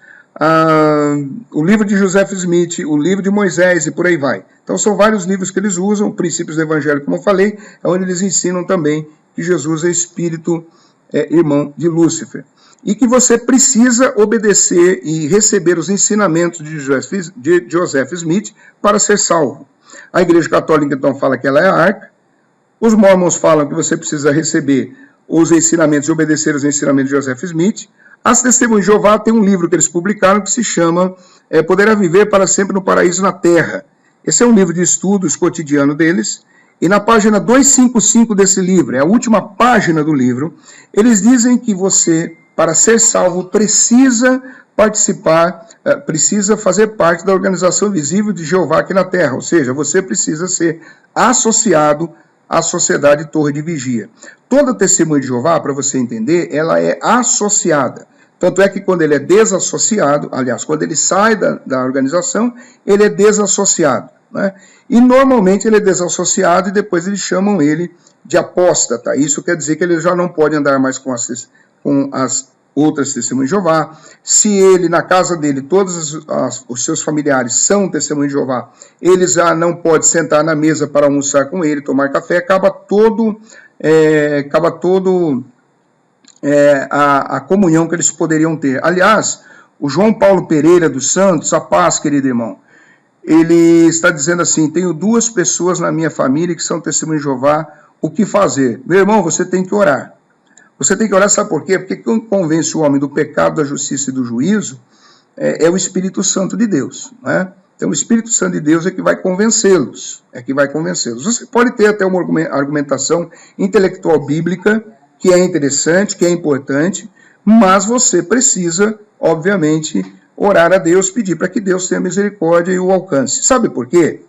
o livro de Joseph Smith, o livro de Moisés e por aí vai. Então são vários livros que eles usam, Princípios do Evangelho, como eu falei, é onde eles ensinam também que Jesus é espírito irmão de Lúcifer. E que você precisa obedecer e receber os ensinamentos de Joseph Smith para ser salvo. A Igreja Católica então fala que ela é a arca, os mormons falam que você precisa receber os ensinamentos e obedecer os ensinamentos de Joseph Smith. As Testemunhas de Jeová tem um livro que eles publicaram que se chama Poderá Viver para Sempre no Paraíso na Terra. Esse é um livro de estudos cotidiano deles, e na página 255 desse livro, é a última página do livro, eles dizem que você, para ser salvo, precisa participar, precisa fazer parte da organização visível de Jeová aqui na Terra, ou seja, você precisa ser associado à Sociedade Torre de Vigia. Toda testemunha de Jeová, para você entender, ela é associada. Tanto é que quando ele é desassociado, aliás, quando ele sai da organização, ele é desassociado, né? E normalmente ele é desassociado e depois eles chamam ele de apóstata. Isso quer dizer que ele já não pode andar mais com as outras testemunhas de Jeová. Se ele, na casa dele, todos os seus familiares são testemunhas de Jeová, ele já não pode sentar na mesa para almoçar com ele, tomar café, acaba todo a comunhão que eles poderiam ter. Aliás, o João Paulo Pereira dos Santos, a paz, querido irmão, ele está dizendo assim, tenho 2 pessoas na minha família que são testemunhas de Jeová, o que fazer? Meu irmão, você tem que orar. Você tem que orar, sabe por quê? Porque quem convence o homem do pecado, da justiça e do juízo é o Espírito Santo de Deus, né? Então o Espírito Santo de Deus é que vai convencê-los, Você pode ter até uma argumentação intelectual bíblica, que é interessante, que é importante, mas você precisa, obviamente, orar a Deus, pedir para que Deus tenha misericórdia e o alcance. Sabe por quê?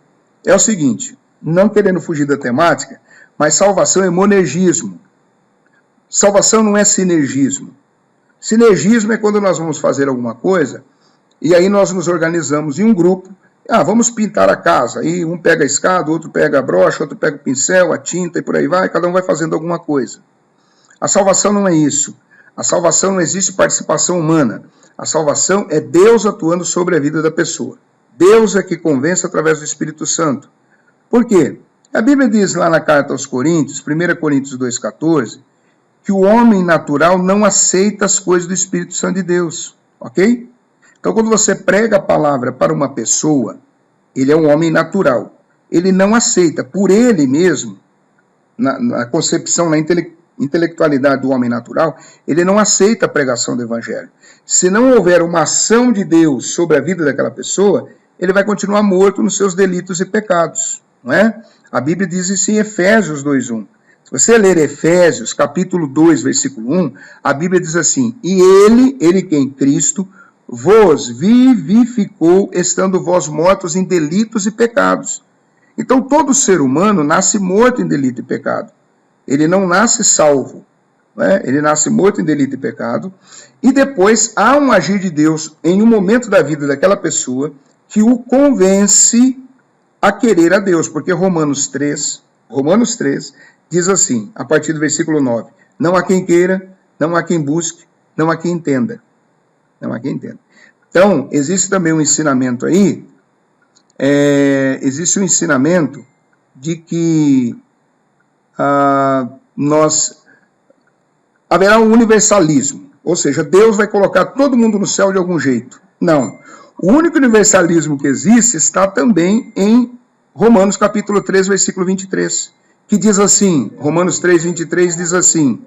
É o seguinte, não querendo fugir da temática, mas salvação é monergismo. Salvação não é sinergismo. Sinergismo é quando nós vamos fazer alguma coisa e aí nós nos organizamos em um grupo. Vamos pintar a casa. Aí um pega a escada, outro pega a brocha, outro pega o pincel, a tinta e por aí vai. Cada um vai fazendo alguma coisa. A salvação não é isso. A salvação não existe participação humana. A salvação é Deus atuando sobre a vida da pessoa. Deus é que convence através do Espírito Santo. Por quê? A Bíblia diz lá na carta aos Coríntios, 1 Coríntios 2,14, que o homem natural não aceita as coisas do Espírito Santo de Deus, ok? Então, quando você prega a palavra para uma pessoa, ele é um homem natural. Ele não aceita, por ele mesmo, na concepção, na intelectualidade do homem natural, ele não aceita a pregação do Evangelho. Se não houver uma ação de Deus sobre a vida daquela pessoa, ele vai continuar morto nos seus delitos e pecados, não é? A Bíblia diz isso em Efésios 2:1. Se você ler Efésios, capítulo 2, versículo 1, a Bíblia diz assim: e ele que em Cristo vos vivificou, estando vós mortos em delitos e pecados. Então, todo ser humano nasce morto em delito e pecado. Ele não nasce salvo, né? Ele nasce morto em delito e pecado. E depois há um agir de Deus em um momento da vida daquela pessoa que o convence a querer a Deus. Porque Romanos 3 diz assim, a partir do versículo 9, não há quem queira, não há quem busque, não há quem entenda. Não há quem entenda. Então, existe também um ensinamento aí, existe um ensinamento de que haverá um universalismo, ou seja, Deus vai colocar todo mundo no céu de algum jeito. Não. O único universalismo que existe está também em Romanos capítulo 3, versículo 23, que diz assim, Romanos 3, 23 diz assim,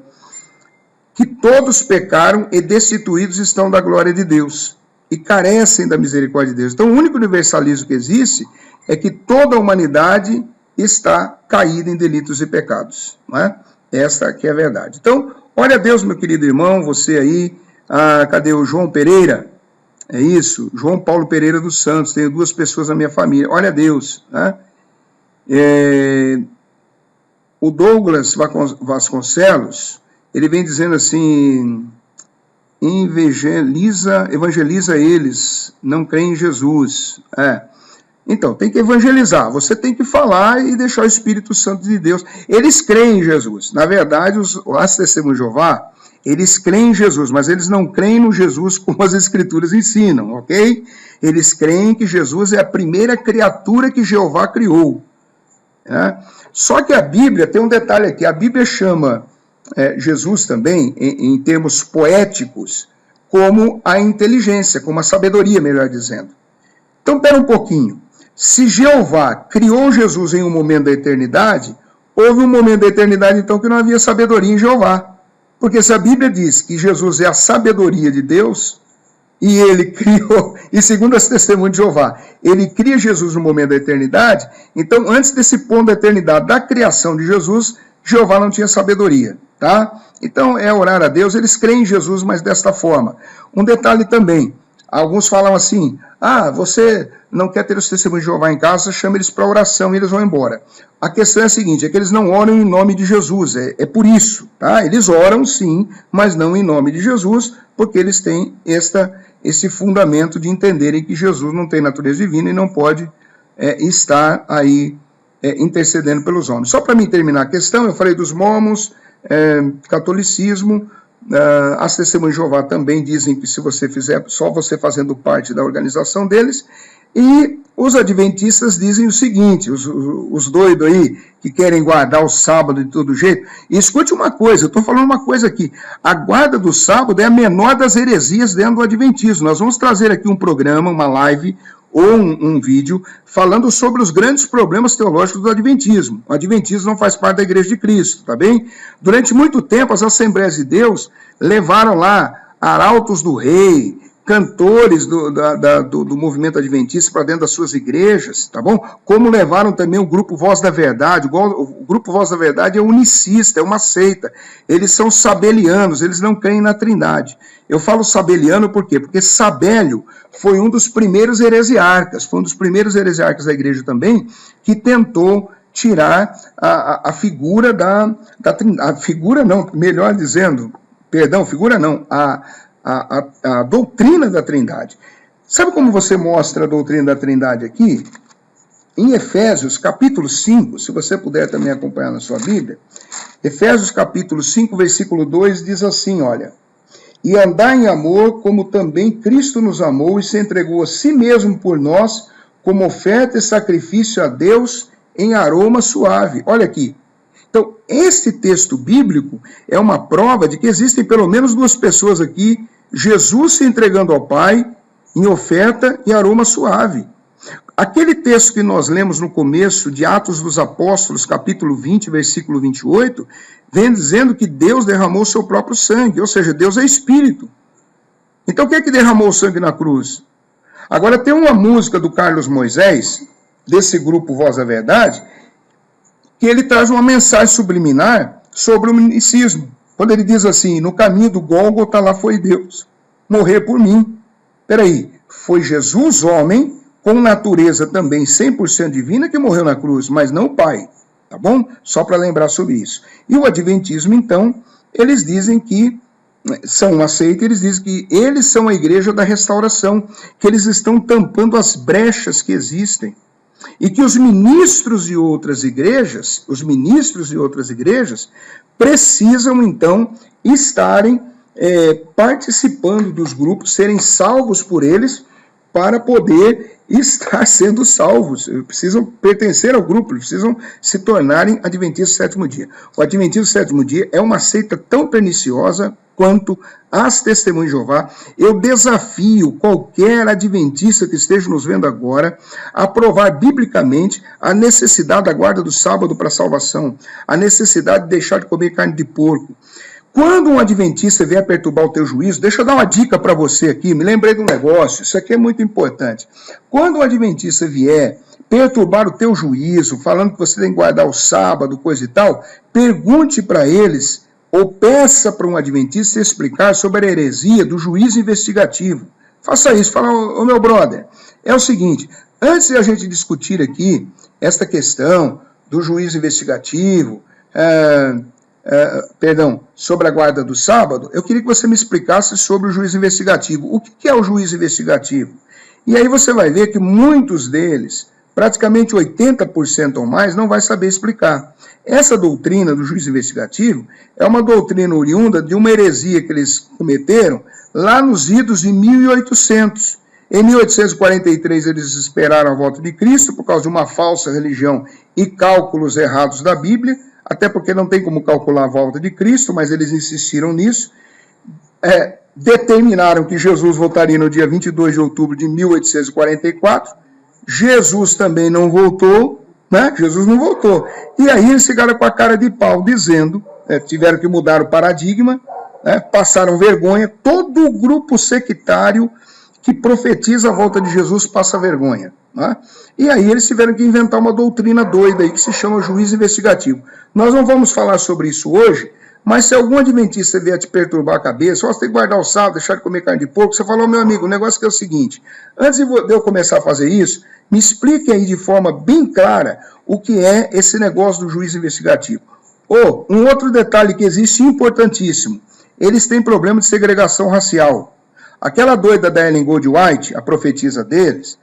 que todos pecaram e destituídos estão da glória de Deus e carecem da misericórdia de Deus. Então, o único universalismo que existe é que toda a humanidade está caída em delitos e pecados. Não é? Essa que é a verdade. Então, ore a Deus, meu querido irmão, você aí, cadê o João Pereira? É isso, João Paulo Pereira dos Santos, tenho 2 pessoas na minha família, ore a Deus. Né? O Douglas Vasconcelos, ele vem dizendo assim, evangeliza eles, não creem em Jesus. Então, tem que evangelizar, você tem que falar e deixar o Espírito Santo de Deus. Eles creem em Jesus. Na verdade, as Testemunhas de Jeová, eles creem em Jesus, mas eles não creem no Jesus como as Escrituras ensinam, ok? Eles creem que Jesus é a primeira criatura que Jeová criou. Né? Só que a Bíblia, tem um detalhe aqui, a Bíblia chama Jesus também, em termos poéticos, como a inteligência, como a sabedoria, melhor dizendo. Então, pera um pouquinho. Se Jeová criou Jesus em um momento da eternidade, houve um momento da eternidade, então, que não havia sabedoria em Jeová. Porque se a Bíblia diz que Jesus é a sabedoria de Deus, e ele criou, e segundo as Testemunhas de Jeová, ele cria Jesus no momento da eternidade, então, antes desse ponto da eternidade, da criação de Jesus, Jeová não tinha sabedoria, tá? Então, é orar a Deus, eles creem em Jesus, mas desta forma. Um detalhe também, alguns falam assim, você não quer ter os Testemunhos de Jeová em casa, chama eles para oração e eles vão embora. A questão é a seguinte, é que eles não oram em nome de Jesus, é por isso, tá? Eles oram sim, mas não em nome de Jesus, porque eles têm esse fundamento de entenderem que Jesus não tem natureza divina e não pode estar aí intercedendo pelos homens. Só para mim terminar a questão, eu falei dos mormons, catolicismo, as Testemunhas de Jeová também dizem que se você fizer, só você fazendo parte da organização deles, e os adventistas dizem o seguinte, os doidos aí, que querem guardar o sábado de todo jeito, e escute uma coisa, eu estou falando uma coisa aqui, a guarda do sábado é a menor das heresias dentro do adventismo. Nós vamos trazer aqui um programa, uma live, ou um vídeo falando sobre os grandes problemas teológicos do adventismo. O adventismo não faz parte da Igreja de Cristo, tá bem? Durante muito tempo, as Assembleias de Deus levaram lá arautos do rei, cantores do movimento adventista para dentro das suas igrejas, tá bom? Como levaram também o Grupo Voz da Verdade. O Grupo Voz da Verdade é unicista, é uma seita. Eles são sabelianos, eles não creem na Trindade. Eu falo sabeliano por quê? Porque Sabélio foi um dos primeiros heresiarcas, da igreja também, que tentou tirar a figura a doutrina da Trindade. Sabe como você mostra a doutrina da Trindade aqui? Em Efésios, capítulo 5, se você puder também acompanhar na sua Bíblia, Efésios, capítulo 5, versículo 2, diz assim, olha, e andar em amor, como também Cristo nos amou e se entregou a si mesmo por nós, como oferta e sacrifício a Deus em aroma suave. Olha aqui. Então, este texto bíblico é uma prova de que existem pelo menos 2 pessoas aqui, Jesus se entregando ao Pai em oferta e aroma suave. Aquele texto que nós lemos no começo de Atos dos Apóstolos, capítulo 20, versículo 28, vem dizendo que Deus derramou o seu próprio sangue, ou seja, Deus é Espírito. Então, quem é que derramou o sangue na cruz? Agora tem uma música do Carlos Moisés, desse grupo Voz da Verdade, que ele traz uma mensagem subliminar sobre o unicismo. Quando ele diz assim, no caminho do Gólgota lá foi Deus, morrer por mim. Peraí, foi Jesus, homem, com natureza também 100% divina, que morreu na cruz, mas não o Pai, tá bom? Só para lembrar sobre isso. E o adventismo, então, eles dizem que são uma seita, eles dizem que eles são a igreja da restauração, que eles estão tampando as brechas que existem. E que os ministros de outras igrejas, precisam, então, estarem participando dos grupos, serem salvos por eles, para poder estar sendo salvos. Precisam pertencer ao grupo, precisam se tornarem adventistas do sétimo dia. O adventismo do sétimo dia é uma seita tão perniciosa quanto as testemunhas de Jeová. Eu desafio qualquer adventista que esteja nos vendo agora a provar biblicamente a necessidade da guarda do sábado para a salvação, a necessidade de deixar de comer carne de porco. Quando um adventista vier perturbar o teu juízo, deixa eu dar uma dica para você aqui, me lembrei de um negócio, isso aqui é muito importante. Quando um adventista vier perturbar o teu juízo, falando que você tem que guardar o sábado, coisa e tal, pergunte para eles, ou peça para um adventista explicar sobre a heresia do juízo investigativo. Faça isso, fala, ô meu brother, é o seguinte, antes de a gente discutir aqui esta questão do juízo investigativo, sobre a guarda do sábado, eu queria que você me explicasse sobre o juízo investigativo. O que é o juízo investigativo? E aí você vai ver que muitos deles, praticamente 80% ou mais, não vai saber explicar. Essa doutrina do juízo investigativo é uma doutrina oriunda de uma heresia que eles cometeram lá nos idos de 1800. Em 1843 eles esperaram a volta de Cristo por causa de uma falsa religião e cálculos errados da Bíblia, até porque não tem como calcular a volta de Cristo, mas eles insistiram nisso. Determinaram que Jesus voltaria no dia 22 de outubro de 1844. Jesus também não voltou, né? Jesus não voltou. E aí eles ficaram com a cara de pau, dizendo, tiveram que mudar o paradigma, passaram vergonha. Todo o grupo sectário que profetiza a volta de Jesus passa vergonha. Né? E aí eles tiveram que inventar uma doutrina doida aí que se chama juízo investigativo. Nós não vamos falar sobre isso hoje, mas se algum adventista vier te perturbar a cabeça, você tem que guardar o sábado, deixar de comer carne de porco, você falou, meu amigo, o negócio que é o seguinte, antes de eu começar a fazer isso, me explique aí de forma bem clara o que é esse negócio do juízo investigativo. Um outro detalhe que existe importantíssimo, eles têm problema de segregação racial. Aquela doida da Ellen Goldwhite, a profetisa deles,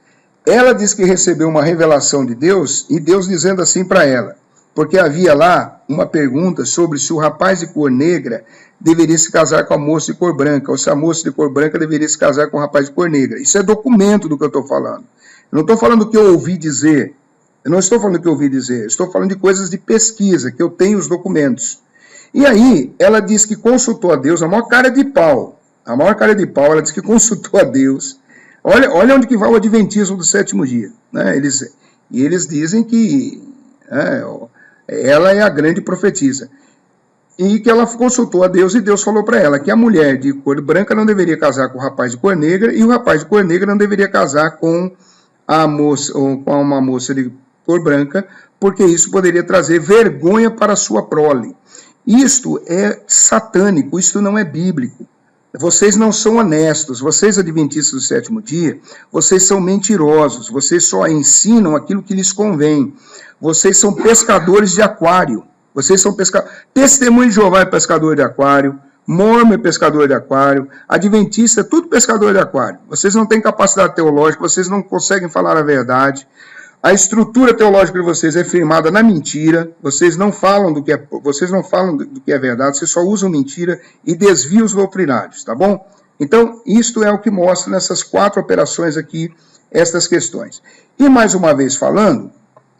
ela diz que recebeu uma revelação de Deus, e Deus dizendo assim para ela, porque havia lá uma pergunta sobre se o rapaz de cor negra deveria se casar com a moça de cor branca, ou se a moça de cor branca deveria se casar com o rapaz de cor negra. Isso é documento do que eu estou falando. Eu não estou falando do que eu ouvi dizer, eu estou falando de coisas de pesquisa, que eu tenho os documentos. E aí, ela diz que consultou a Deus, a maior cara de pau, ela diz que consultou a Deus. Olha onde que vai o adventismo do sétimo dia. Né? Eles dizem que ela é a grande profetisa. E que ela consultou a Deus e Deus falou para ela que a mulher de cor branca não deveria casar com o rapaz de cor negra e o rapaz de cor negra não deveria casar com uma moça de cor branca, porque isso poderia trazer vergonha para a sua prole. Isto é satânico, isto não é bíblico. Vocês não são honestos, vocês adventistas do sétimo dia, vocês são mentirosos, vocês só ensinam aquilo que lhes convém. Vocês são pescadores de aquário, Testemunho de Jeová é pescador de aquário, Mormon é pescador de aquário, Adventista é tudo pescador de aquário. Vocês não têm capacidade teológica, vocês não conseguem falar a verdade. A estrutura teológica de vocês é firmada na mentira, vocês não falam do que é verdade, vocês só usam mentira e desviam os doutrinários, tá bom? Então, isto é o que mostra nessas 4 operações aqui, estas questões. E mais uma vez falando,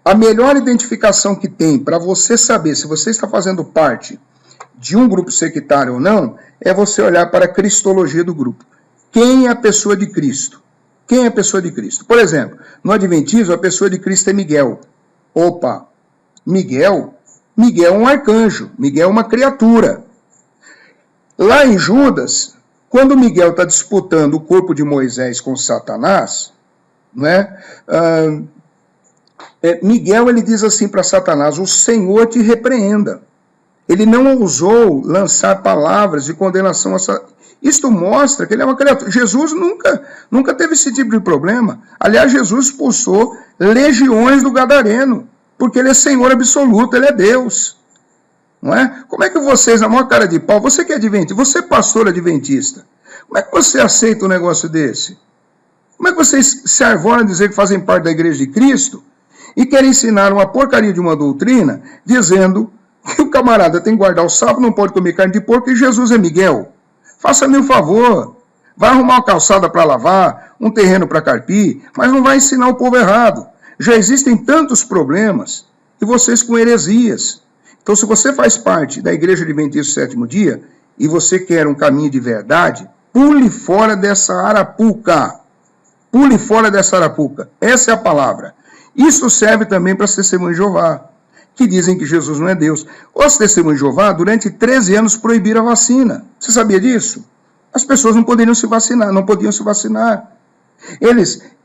a melhor identificação que tem para você saber se você está fazendo parte de um grupo sectário ou não, é você olhar para a cristologia do grupo. Quem é a pessoa de Cristo? Quem é a pessoa de Cristo? Por exemplo, no Adventismo, a pessoa de Cristo é Miguel. Miguel é um arcanjo, Miguel é uma criatura. Lá em Judas, Quando Miguel está disputando o corpo de Moisés com Satanás, não é? Miguel ele diz assim para Satanás: o Senhor te repreenda. Ele não ousou lançar palavras de condenação a Satanás. Isto mostra que ele é uma criatura. Jesus nunca teve esse tipo de problema. Aliás, Jesus expulsou legiões do Gadareno, porque ele é Senhor absoluto, ele é Deus. Não é? Como é que vocês, na maior cara de pau, você que é adventista, você é pastor adventista, como é que você aceita um negócio desse? Como é que vocês se arvoram a dizer que fazem parte da Igreja de Cristo e querem ensinar uma porcaria de uma doutrina dizendo que o camarada tem que guardar o sábado, não pode comer carne de porco e Jesus é Miguel? Faça-me um favor, vai arrumar uma calçada para lavar, um terreno para carpir, mas não vai ensinar o povo errado. Já existem tantos problemas, e vocês com heresias. Então, se você faz parte da Igreja Adventista do Sétimo Dia, e você quer um caminho de verdade, pule fora dessa arapuca. Pule fora dessa arapuca. Essa é a palavra. Isso serve também para as testemunhas de Jeová, que dizem que Jesus não é Deus. Os testemunhos de Jeová, durante 13 anos, proibiram a vacina. Você sabia disso? As pessoas não poderiam se vacinar, não podiam se vacinar.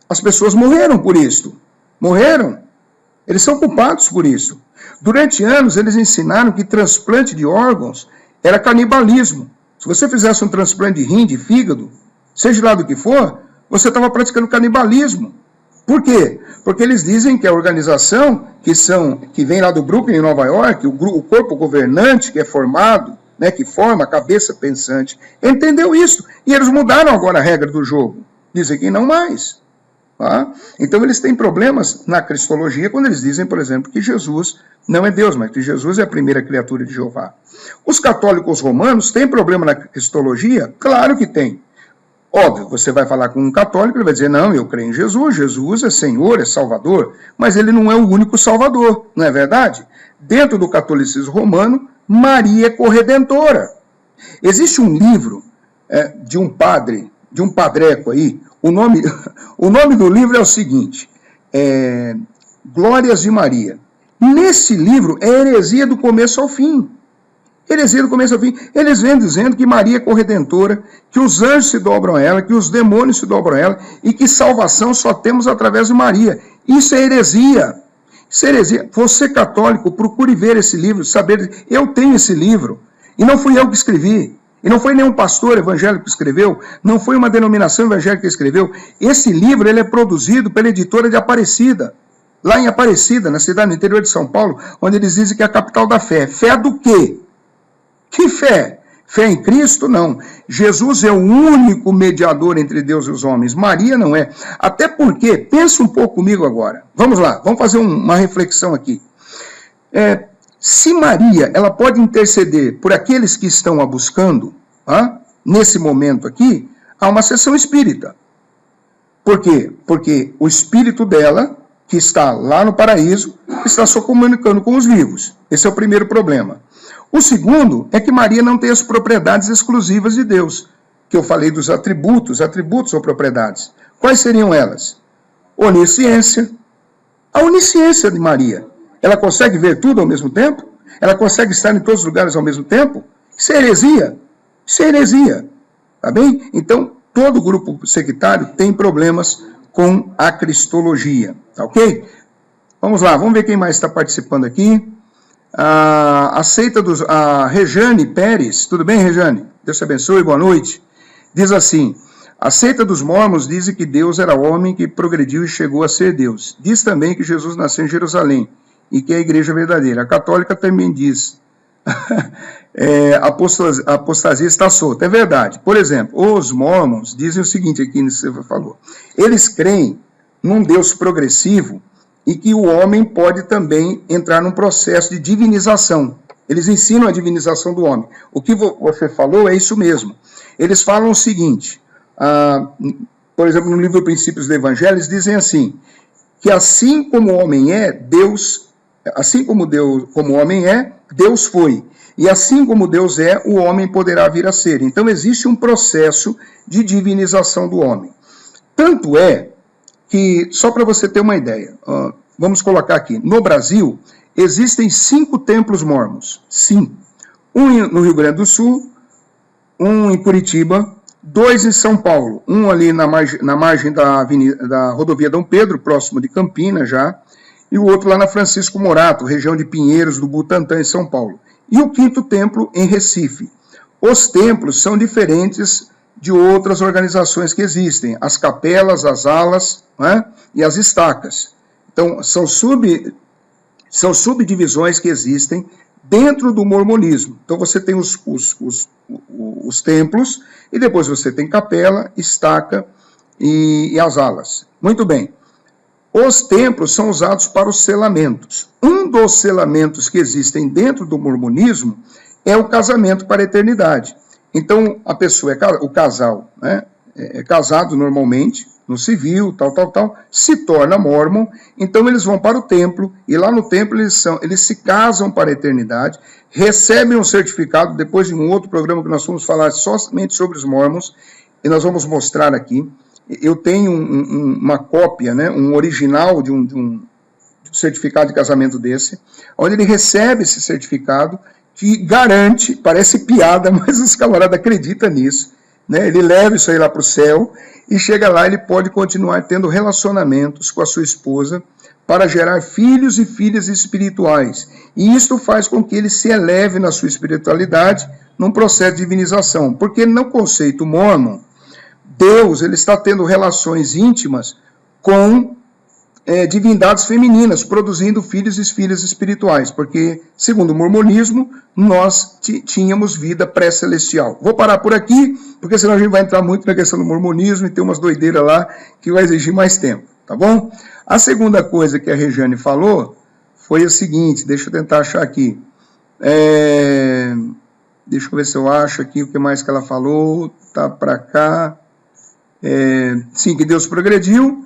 As pessoas morreram por isso. Morreram. Eles são culpados por isso. Durante anos, eles ensinaram que transplante de órgãos era canibalismo. Se você fizesse um transplante de rim, de fígado, seja lá do que for, você estava praticando canibalismo. Por quê? Porque eles dizem que a organização que vem lá do Brooklyn, em Nova York, o corpo governante que é formado, né, que forma a cabeça pensante, entendeu isso. E eles mudaram agora a regra do jogo. Dizem que não mais. Tá? Então eles têm problemas na cristologia quando eles dizem, por exemplo, que Jesus não é Deus, mas que Jesus é a primeira criatura de Jeová. Os católicos romanos têm problema na cristologia? Claro que tem. Óbvio, você vai falar com um católico, ele vai dizer, não, eu creio em Jesus, Jesus é Senhor, é Salvador, mas ele não é o único Salvador, não é verdade? Dentro do catolicismo romano, Maria é corredentora. Existe um livro de um padre, de um padreco aí, o nome do livro é o seguinte, Glórias de Maria. Nesse livro é heresia do começo ao fim. Heresia do começo ao fim. Eles vêm dizendo que Maria é corredentora, que os anjos se dobram a ela, que os demônios se dobram a ela, e que salvação só temos através de Maria. Isso é heresia. Isso é heresia. Você, católico, procure ver esse livro, saber, eu tenho esse livro, e não fui eu que escrevi, e não foi nenhum pastor evangélico que escreveu, não foi uma denominação evangélica que escreveu. Esse livro ele é produzido pela editora de Aparecida, lá em Aparecida, na cidade do interior de São Paulo, onde eles dizem que é a capital da fé. Fé do quê? Que fé? Fé em Cristo? Não. Jesus é o único mediador entre Deus e os homens. Maria não é. Até porque, pensa um pouco comigo agora. Vamos lá, vamos fazer uma reflexão aqui. Se Maria ela pode interceder por aqueles que estão a buscando, nesse momento aqui, há uma sessão espírita. Por quê? Porque o espírito dela, que está lá no paraíso, está só comunicando com os vivos. Esse é o primeiro problema. O segundo é que Maria não tem as propriedades exclusivas de Deus, que eu falei dos atributos ou propriedades. Quais seriam elas? Onisciência. A onisciência de Maria. Ela consegue ver tudo ao mesmo tempo? Ela consegue estar em todos os lugares ao mesmo tempo? Isso é heresia. Isso é heresia. Tá bem? Então, todo grupo sectário tem problemas com a cristologia. Tá ok? Vamos lá, vamos ver quem mais está participando aqui. A Rejane Pérez, tudo bem, Rejane? Deus te abençoe, boa noite. Diz assim, a seita dos mormons diz que Deus era homem que progrediu e chegou a ser Deus. Diz também que Jesus nasceu em Jerusalém e que é a igreja verdadeira. A católica também diz, a apostasia está solta. É verdade. Por exemplo, os mormons dizem o seguinte aqui, você falou, eles creem num Deus progressivo e que o homem pode também entrar num processo de divinização. Eles ensinam a divinização do homem. O que você falou é isso mesmo. Eles falam o seguinte, por exemplo, no livro Princípios do Evangelho, eles dizem assim, que assim como o homem é, Deus, assim como o homem é, Deus foi. E assim como Deus é, o homem poderá vir a ser. Então existe um processo de divinização do homem. Tanto é que, só para você ter uma ideia, vamos colocar aqui, no Brasil, existem 5 templos mormons, sim. Um no Rio Grande do Sul, um em Curitiba, 2 em São Paulo, um ali na margem da rodovia Dom Pedro, próximo de Campinas já, e o outro lá na Francisco Morato, região de Pinheiros, do Butantã, em São Paulo. E o 5º templo em Recife. Os templos são diferentes de outras organizações que existem, as capelas, as alas, né, e as estacas. Então, são subdivisões que existem dentro do mormonismo. Então, você tem os templos, e depois você tem capela, estaca e as alas. Muito bem. Os templos são usados para os selamentos. Um dos selamentos que existem dentro do mormonismo é o casamento para a eternidade. Então, a pessoa, o casal, né, é casado normalmente, no civil, se torna mormon, então eles vão para o templo, e lá no templo eles se casam para a eternidade, recebem um certificado, depois de um outro programa que nós vamos falar somente sobre os mormons, e nós vamos mostrar aqui. Eu tenho uma cópia, né, um original de um certificado de casamento desse, onde ele recebe esse certificado, que garante, parece piada, mas os camaradas acreditam nisso, né? Ele leva isso aí lá para o céu, e chega lá, ele pode continuar tendo relacionamentos com a sua esposa, para gerar filhos e filhas espirituais. E isto faz com que ele se eleve na sua espiritualidade, num processo de divinização. Porque no conceito mormon, Deus ele está tendo relações íntimas com divindades femininas, produzindo filhos e filhas espirituais, porque, segundo o mormonismo, nós tínhamos vida pré-celestial. Vou parar por aqui, porque senão a gente vai entrar muito na questão do mormonismo e tem umas doideiras lá que vai exigir mais tempo, tá bom? A segunda coisa que a Regiane falou foi o seguinte, deixa eu tentar achar aqui. Deixa eu ver se eu acho aqui o que mais que ela falou, tá para cá. Sim, que Deus progrediu.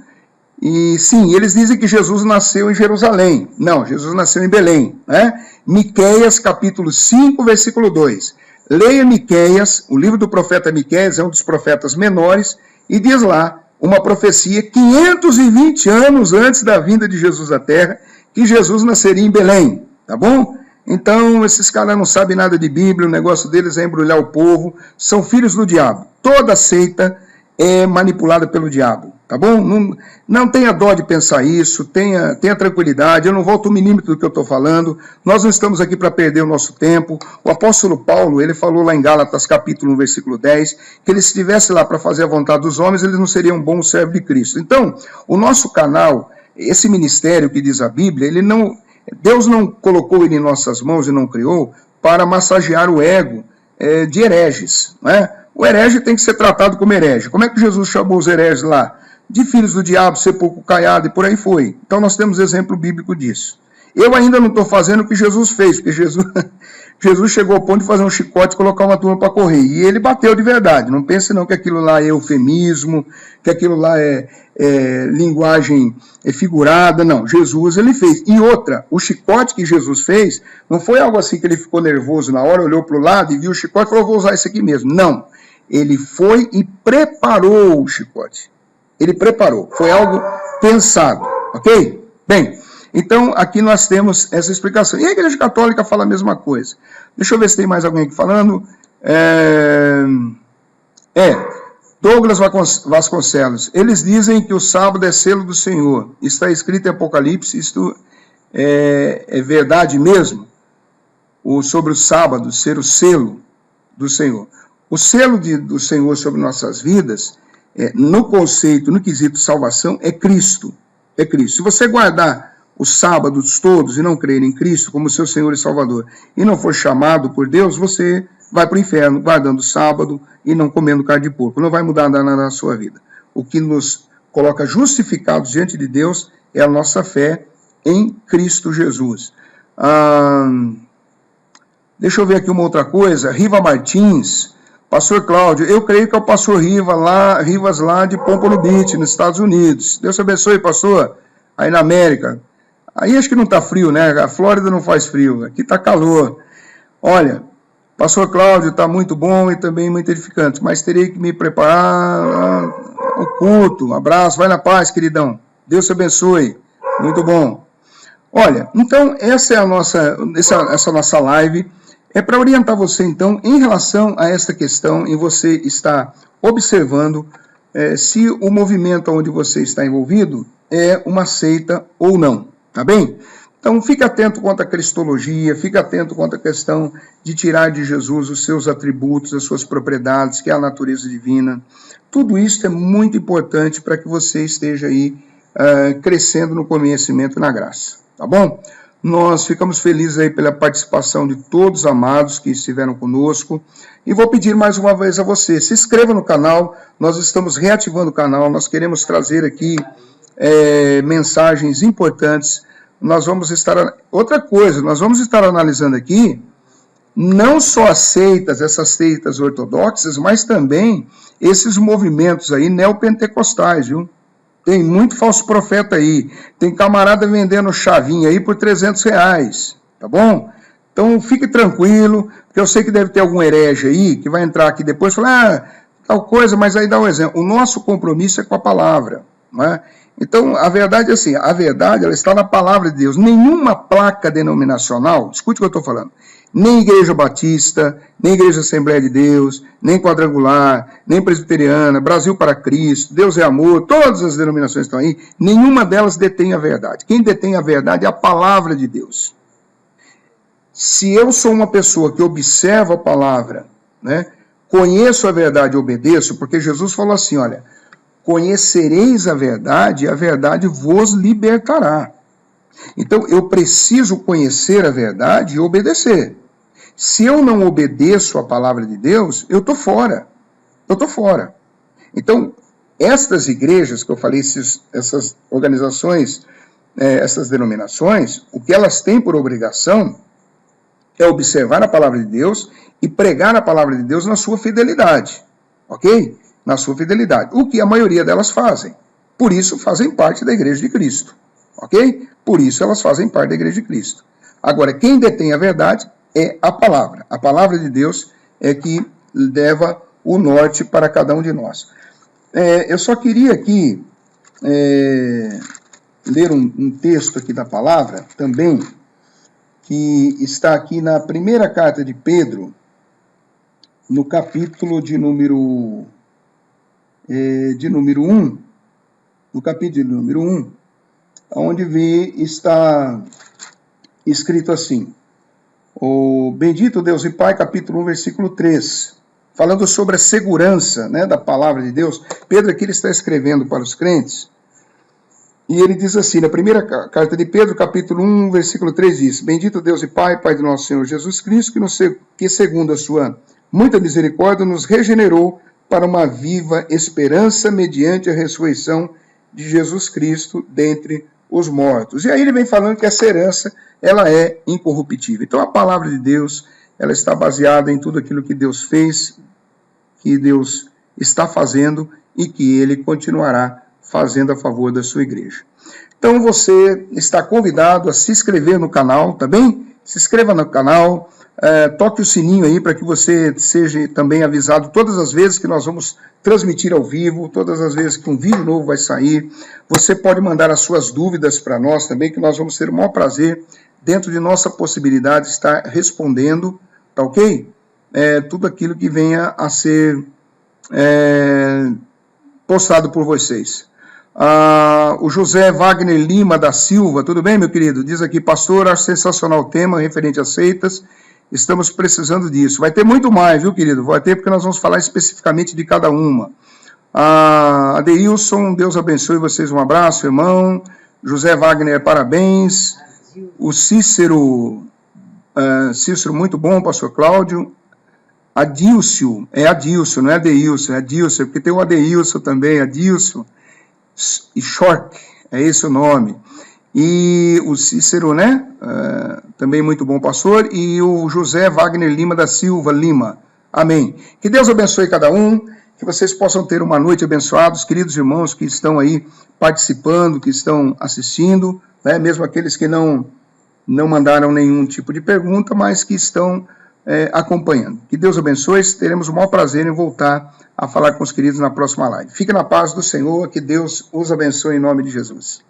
E sim, eles dizem que Jesus nasceu em Jerusalém. Não, Jesus nasceu em Belém. Né? Miqueias, capítulo 5, versículo 2. Leia Miqueias, o livro do profeta Miqueias é um dos profetas menores, e diz lá, uma profecia 520 anos antes da vinda de Jesus à Terra, que Jesus nasceria em Belém. Tá bom? Então, esses caras não sabem nada de Bíblia, o negócio deles é embrulhar o povo, são filhos do diabo. Toda seita é manipulada pelo diabo, tá bom? Não tenha dó de pensar isso, tenha tranquilidade, eu não volto um milímetro do que eu estou falando, nós não estamos aqui para perder o nosso tempo. O apóstolo Paulo, ele falou lá em Gálatas capítulo 1, versículo 10, que ele se estivesse lá para fazer a vontade dos homens, eles não seriam bons servos de Cristo. Então, o nosso canal, esse ministério que diz a Bíblia, Deus não colocou ele em nossas mãos e não criou para massagear o ego de hereges, né? O herege tem que ser tratado como herege. Como é que Jesus chamou os hereges lá? De filhos do diabo, sepulcro caiado e por aí foi. Então nós temos exemplo bíblico disso. Eu ainda não estou fazendo o que Jesus fez, porque Jesus chegou ao ponto de fazer um chicote e colocar uma turma para correr. E ele bateu de verdade. Não pense não que aquilo lá é eufemismo, que aquilo lá é linguagem figurada. Não, Jesus ele fez. E outra, o chicote que Jesus fez, não foi algo assim que ele ficou nervoso na hora, olhou para o lado e viu o chicote e falou, vou usar esse aqui mesmo. Não. Ele foi e preparou o chicote. Ele preparou. Foi algo pensado. Ok? Bem, então aqui nós temos essa explicação. E a Igreja Católica fala a mesma coisa. Deixa eu ver se tem mais alguém aqui falando. Douglas Vasconcelos. Eles dizem que o sábado é selo do Senhor. Está escrito em Apocalipse. Isto é verdade mesmo? Sobre o sábado ser o selo do Senhor. O selo do Senhor sobre nossas vidas, no conceito, no quesito salvação, é Cristo. É Cristo. Se você guardar os sábados todos e não crer em Cristo como seu Senhor e Salvador, e não for chamado por Deus, você vai para o inferno guardando o sábado e não comendo carne de porco. Não vai mudar nada na sua vida. O que nos coloca justificados diante de Deus é a nossa fé em Cristo Jesus. Deixa eu ver aqui uma outra coisa. Riva Martins... Pastor Cláudio, eu creio que é o pastor Rivas lá de Pompano Beach, nos Estados Unidos. Deus te abençoe, pastor, aí na América. Aí acho que não está frio, né? A Flórida não faz frio, aqui está calor. Olha, pastor Cláudio está muito bom e também muito edificante, mas terei que me preparar o culto. Um abraço, vai na paz, queridão. Deus te abençoe, muito bom. Olha, então essa é a nossa live. é para orientar você, então, em relação a esta questão, em você estar observando se o movimento onde você está envolvido é uma seita ou não, tá bem? Então, fique atento quanto à cristologia, fique atento quanto à questão de tirar de Jesus os seus atributos, as suas propriedades, que é a natureza divina. Tudo isso é muito importante para que você esteja aí crescendo no conhecimento e na graça, tá bom? Nós ficamos felizes aí pela participação de todos os amados que estiveram conosco. E vou pedir mais uma vez a você, se inscreva no canal, nós estamos reativando o canal, nós queremos trazer aqui mensagens importantes. Nós vamos estar... Outra coisa, nós vamos estar analisando aqui, não só as seitas, essas seitas ortodoxas, mas também esses movimentos aí neopentecostais, viu? Tem muito falso profeta aí. Tem camarada vendendo chavinha aí por R$300, tá bom? Então fique tranquilo, porque eu sei que deve ter algum herege aí que vai entrar aqui depois e falar, tal coisa, mas aí dá um exemplo. O nosso compromisso é com a palavra, não é? Então a verdade é assim, a verdade ela está na palavra de Deus. Nenhuma placa denominacional, escute o que eu estou falando, nem Igreja Batista, nem Igreja Assembleia de Deus, nem Quadrangular, nem Presbiteriana, Brasil para Cristo, Deus é Amor, todas as denominações estão aí, nenhuma delas detém a verdade. Quem detém a verdade é a palavra de Deus. Se eu sou uma pessoa que observa a palavra, né, conheço a verdade e obedeço, porque Jesus falou assim, olha, conhecereis a verdade e a verdade vos libertará. Então, eu preciso conhecer a verdade e obedecer. Se eu não obedeço a palavra de Deus, eu estou fora. Eu estou fora. Então, estas igrejas que eu falei, essas organizações, essas denominações, o que elas têm por obrigação é observar a palavra de Deus e pregar a palavra de Deus na sua fidelidade. Ok? Na sua fidelidade. O que a maioria delas fazem. Por isso, fazem parte da Igreja de Cristo. Ok? Por isso elas fazem parte da Igreja de Cristo. Agora, quem detém a verdade é a palavra. A palavra de Deus é que leva o norte para cada um de nós. Eu só queria aqui ler um texto aqui da palavra, também, que está aqui na primeira carta de Pedro, no capítulo de número 1, no capítulo de número 1, onde está escrito assim, o Bendito Deus e Pai, capítulo 1, versículo 3, falando sobre a segurança, né, da palavra de Deus. Pedro aqui ele está escrevendo para os crentes, e ele diz assim, na primeira carta de Pedro, capítulo 1, versículo 3, diz, Bendito Deus e Pai, Pai de nosso Senhor Jesus Cristo, que segundo a sua muita misericórdia, nos regenerou para uma viva esperança mediante a ressurreição de Jesus Cristo dentre os mortos. E aí ele vem falando que essa herança, ela é incorruptível. Então a palavra de Deus, ela está baseada em tudo aquilo que Deus fez, que Deus está fazendo e que Ele continuará fazendo a favor da sua igreja. Então você está convidado a se inscrever no canal, tá bem? Se inscreva no canal, toque o sininho aí para que você seja também avisado todas as vezes que nós vamos transmitir ao vivo, todas as vezes que um vídeo novo vai sair. Você pode mandar as suas dúvidas para nós também, que nós vamos ter o maior prazer, dentro de nossa possibilidade, de estar respondendo, tá ok? Tudo aquilo que venha a ser postado por vocês. O José Wagner Lima da Silva, tudo bem, meu querido? Diz aqui, pastor, acho sensacional o tema referente a seitas. Estamos precisando disso. Vai ter muito mais, viu, querido? Vai ter, porque nós vamos falar especificamente de cada uma. Adeilson, Deus abençoe vocês. Um abraço, irmão. José Wagner, parabéns. O Cícero, muito bom, pastor Cláudio. Adilson, Adilson, não é Adeilson, é Adilson, porque tem o Adeilson também, Adilson. E Short, é esse o nome. E o Cícero, né? Também muito bom pastor. E o José Wagner Lima da Silva Lima. Amém. Que Deus abençoe cada um. Que vocês possam ter uma noite abençoada. Os queridos irmãos que estão aí participando, que estão assistindo, né? Mesmo aqueles que não mandaram nenhum tipo de pergunta, mas que estão acompanhando. Que Deus abençoe. Teremos o maior prazer em voltar a falar com os queridos na próxima live. Fique na paz do Senhor. Que Deus os abençoe em nome de Jesus.